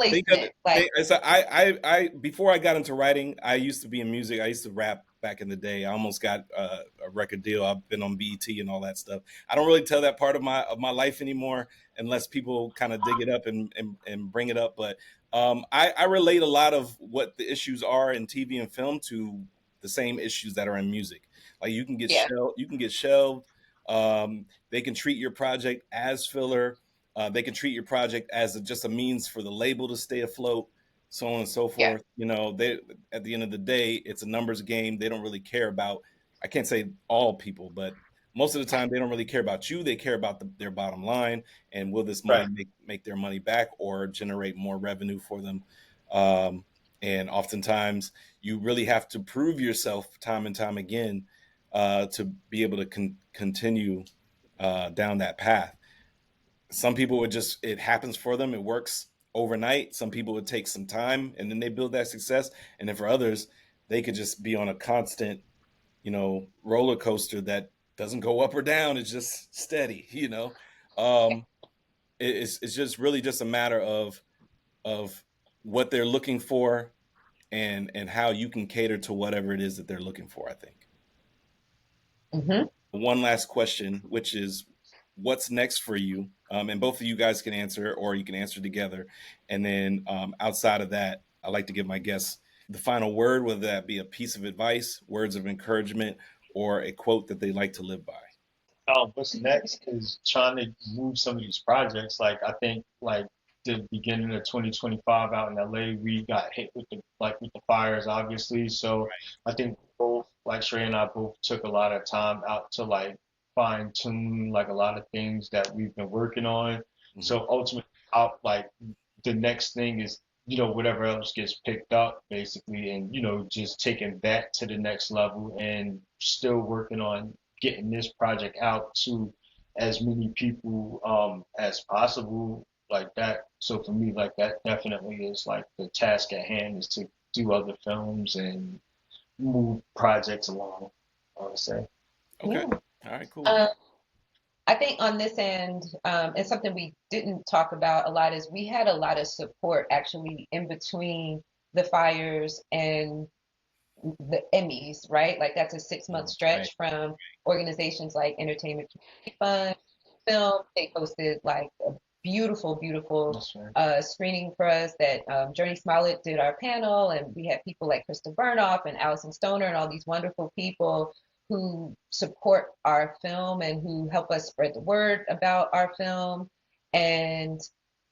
Think of placement. it. Like So I before I got into writing, I used to be in music. I used to rap back in the day. I almost got a record deal. I've been on BET and all that stuff. I don't really tell that part of my life anymore, unless people kind of dig it up and bring it up. But I relate a lot of what the issues are in TV and film to the same issues that are in music. Like yeah, you can get shelved. They can treat your project as filler. They can treat your project as just a means for the label to stay afloat, so on and so yeah, forth. They, at the end of the day, it's a numbers game. They don't really care about. I can't say all people, but most of the time they don't really care about you. They care about their bottom line, and will this money Right. make their money back or generate more revenue for them. Um, and oftentimes you really have to prove yourself time and time again to be able to continue down that path. Some people would just, it happens for them, it works overnight. Some people would take some time and then they build that success. And then for others, they could just be on a constant, roller coaster that doesn't go up or down. It's just steady. um it's just really just a matter of what they're looking for, and how you can cater to whatever it is that they're looking for, I think. hmm One last question, which is, what's next for you? And both of you guys can answer, or you can answer together. And then outside of that, I like to give my guests the final word, whether that be a piece of advice, words of encouragement, or a quote that they like to live by. What's next is trying to move some of these projects. Like I think like the beginning of 2025 out in LA, we got hit with the fires, obviously. So I think both like Shrey and I both took a lot of time out to like fine tune like a lot of things that we've been working on. Mhm. So ultimately, out like the next thing is whatever else gets picked up basically, and just taking that to the next level and still working on getting this project out to as many people as possible like that. So for me, like that definitely is like the task at hand is to do other films and move projects along, I would say. Okay. Yeah. All right, cool. Um, I think on this end, and something we didn't talk about a lot is we had a lot of support actually in between the fires and the Emmys, right? Like that's a 6 month Right. stretch from organizations like Entertainment Community Fund, Film. They hosted like a beautiful, beautiful That's right. screening for us that Journey Smollett did our panel, and we had people like Krista Burnoff and Allison Stoner and all these wonderful people who support our film and who help us spread the word about our film. And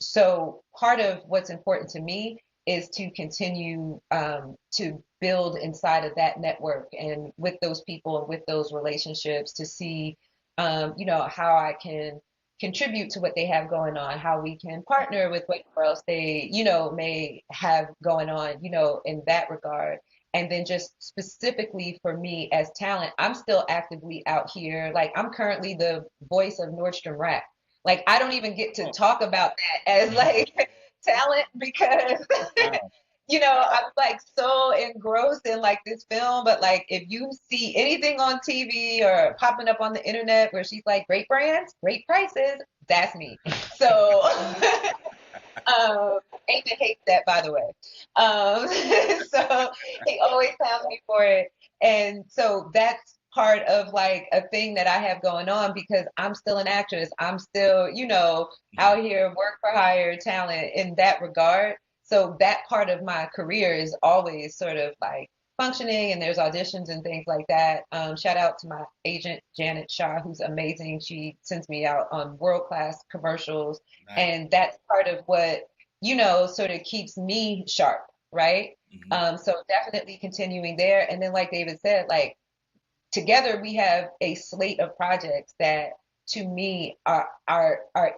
so part of what's important to me is to continue to build inside of that network and with those people and with those relationships to see, how I can contribute to what they have going on, how we can partner with whatever else they, may have going on, in that regard. And then just specifically for me as talent, I'm still actively out here. Like I'm currently the voice of Nordstrom Rack. Like I don't even get to Oh, talk about that as like talent because wow. I'm like so engrossed in like this film, but like if you see anything on TV or popping up on the internet where she's like great brands, great prices, that's me. So Aiden hates that, by the way. Um, so he always pounds me for it. And so that's part of like a thing that I have going on because I'm still an actress. I'm still, Mhm. out here work for hire talent in that regard. So that part of my career is always sort of like functioning and there's auditions and things like that. Shout out to my agent, Janet Shaw, who's amazing. She sends me out on world-class commercials Nice. and that's part of what, sort of keeps me sharp, right? Hmm. So definitely continuing there. And then, like David said, like together we have a slate of projects that to me are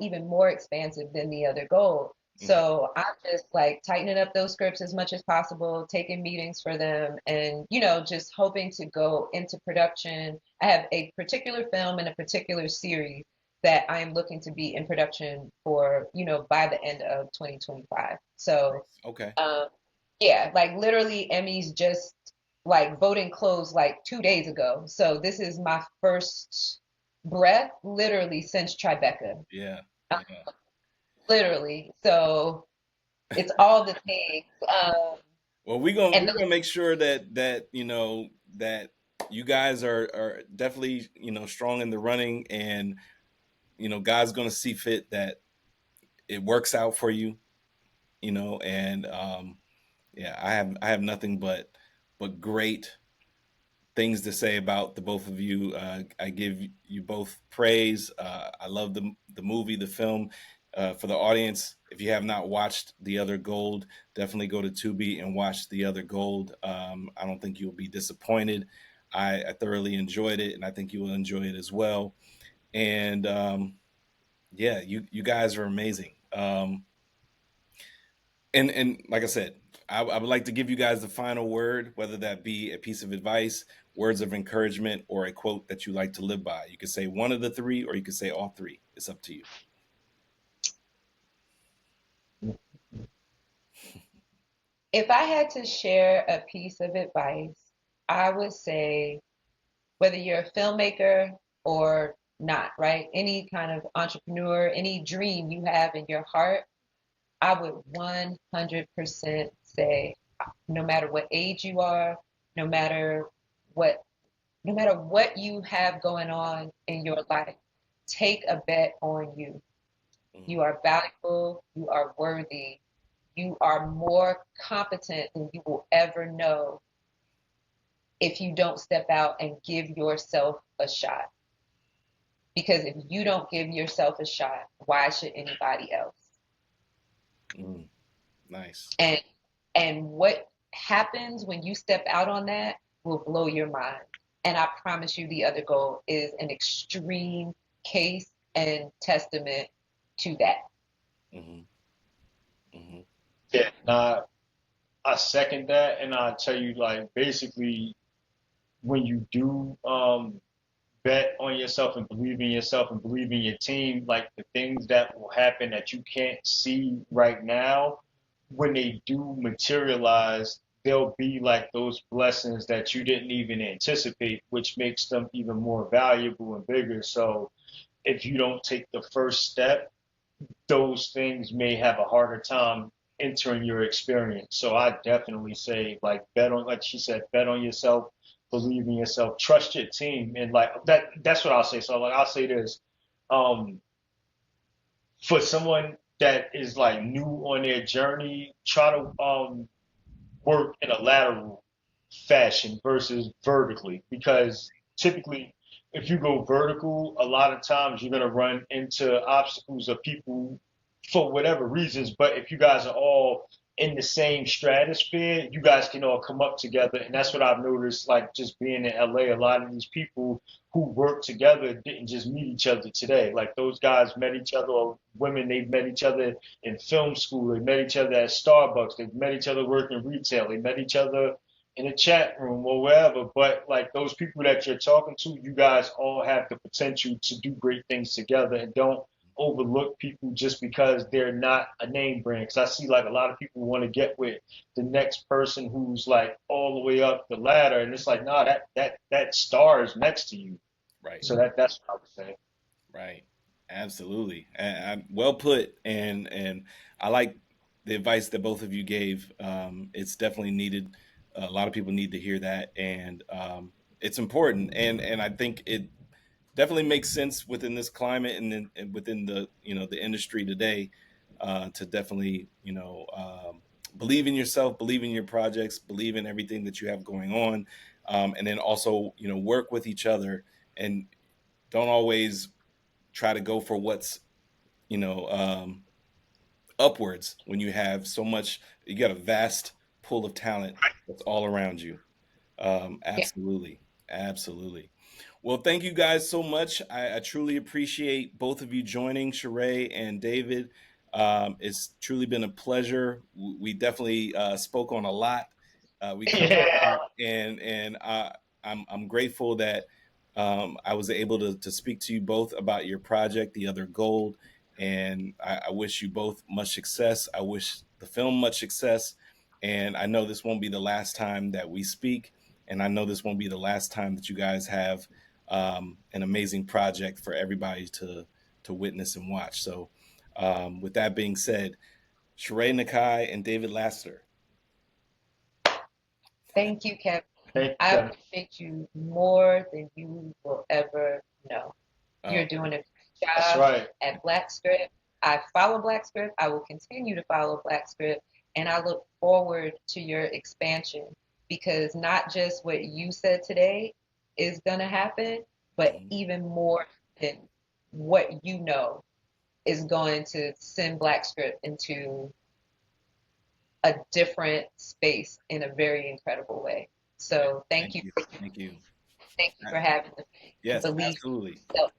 even more expansive than the other goal. Hmm. So I'm just like tightening up those scripts as much as possible, taking meetings for them, and just hoping to go into production. I have a particular film and a particular series that I'm looking to be in production for, by the end of 2025. So Nice. Okay. um, yeah, like literally Emmys just like voting closed like 2 days ago. So this is my first breath literally since Tribeca. Yeah. Uh, Yeah. literally. So it's all the things. Well, we're And gonna make sure that that you guys are definitely strong in the running, and God's gonna see fit that it works out for you. And yeah, I have nothing but great things to say about the both of you. I give you both praise. I love the movie, the film. For the audience, if you have not watched The Other Gold, definitely go to Tubi and watch The Other Gold. I don't think you'll be disappointed. I thoroughly enjoyed it, and I think you will enjoy it as well. And yeah, you guys are amazing. And like I said, I would like to give you guys the final word, whether that be a piece of advice, words of encouragement, or a quote that you like to live by. You could say one of the three, or you could say all three. It's up to you. if I had to share a piece of advice, I would say whether you're a filmmaker or not, right? Any kind of entrepreneur, any dream you have in your heart, I would 100% say no matter what age you are, no matter what no matter what you have going on in your life, take a bet on you. Mhm. You are valuable, you are worthy, you are more competent than you will ever know if you don't step out and give yourself a shot. Because if you don't give yourself a shot, why should anybody else? Mm, nice. And what happens when you step out on that will blow your mind. And I promise you, the other goal is an extreme case and testament to that. Hmm. Hmm. Yeah, I second that, and I tell you, like, basically, when you do bet on yourself and believe in yourself and believe in your team, like the things that will happen that you can't see right now, when they do materialize, they'll be like those blessings that you didn't even anticipate, which makes them even more valuable and bigger. So if you don't take the first step, those things may have a harder time entering your experience. So I definitely say, like, bet on, like she said, bet on yourself, believe in yourself, trust your team, and like that's what I'll say. So like I'll say this, um, for someone that is like new on their journey, try to work in a lateral fashion versus vertically, because typically if you go vertical, a lot of times you're going to run into obstacles of people for whatever reasons. But if you guys are all in the same stratosphere, you guys can all come up together. And that's what I've noticed, like just being in LA, a lot of these people who work together didn't just meet each other today. Like those guys met each other, or women, they've met each other in film school, they met each other at Starbucks, they've met each other working retail, they met each other in a chat room or wherever. But like those people that you're talking to, you guys all have the potential to do great things together, and don't overlook people just because they're not a name brand. Because I see like a lot of people want to get with the next person who's like all the way up the ladder, and it's like, nah, that star is next to you. Right. So that's what I would say. Right. Absolutely. Well put. And I like the advice that both of you gave. It's definitely needed. A lot of people need to hear that, and it's important. And I think it definitely makes sense within this climate, and within the the industry today, to definitely believe in yourself, believe in your projects, believe in everything that you have going on, and then also work with each other, and don't always try to go for what's you know um, upwards when you have so much. You got a vast pool of talent that's all around you. Yeah. Absolutely, absolutely. Well, thank you guys so much. I truly appreciate both of you joining, Sharaé and David. It's truly been a pleasure. We definitely spoke on a lot. We covered a Yeah. lot, and I'm grateful that I was able to speak to you both about your project, The Other Gold, and I wish you both much success. I wish the film much success, and I know this won't be the last time that we speak, and I know this won't be the last time that you guys have an amazing project for everybody to witness and watch. So, with that being said, Sharaé Nikai and David Lassiter. Thank you, Kevin. Thank I you. appreciate you more than you will ever know. Oh, You're doing a great That's job right. at Black Script. I follow Black Script. I will continue to follow Black Script. And I look forward to your expansion, because not just what you said today is going to happen, but mhm. even more than what you know is going to send Black Script into a different space in a very incredible way. Yeah, So thank thank you you, thank you. thank you I, for having the yes, belief absolutely. in yourself.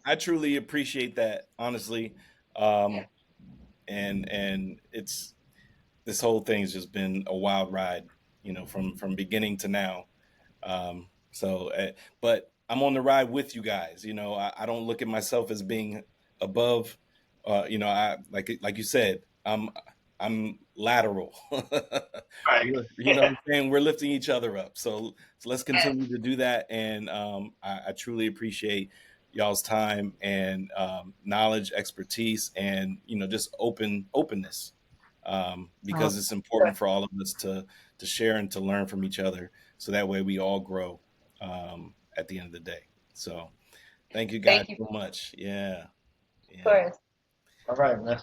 I truly appreciate that, honestly. Yeah. Um, and it's this whole thing's just been a wild ride, from beginning to now. But I'm on the ride with you guys. I don't look at myself as being above. I like you said, I'm lateral. Right. You know what I'm saying? We're lifting each other up. So let's Yes. continue to do that. And I truly appreciate y'all's time and knowledge, expertise, and just openness, because it's important for all of us to share and to learn from each other, so that way we all grow at the end of the day. So thank you guys Thank you, so much. Yeah, of yeah. course. All right, man.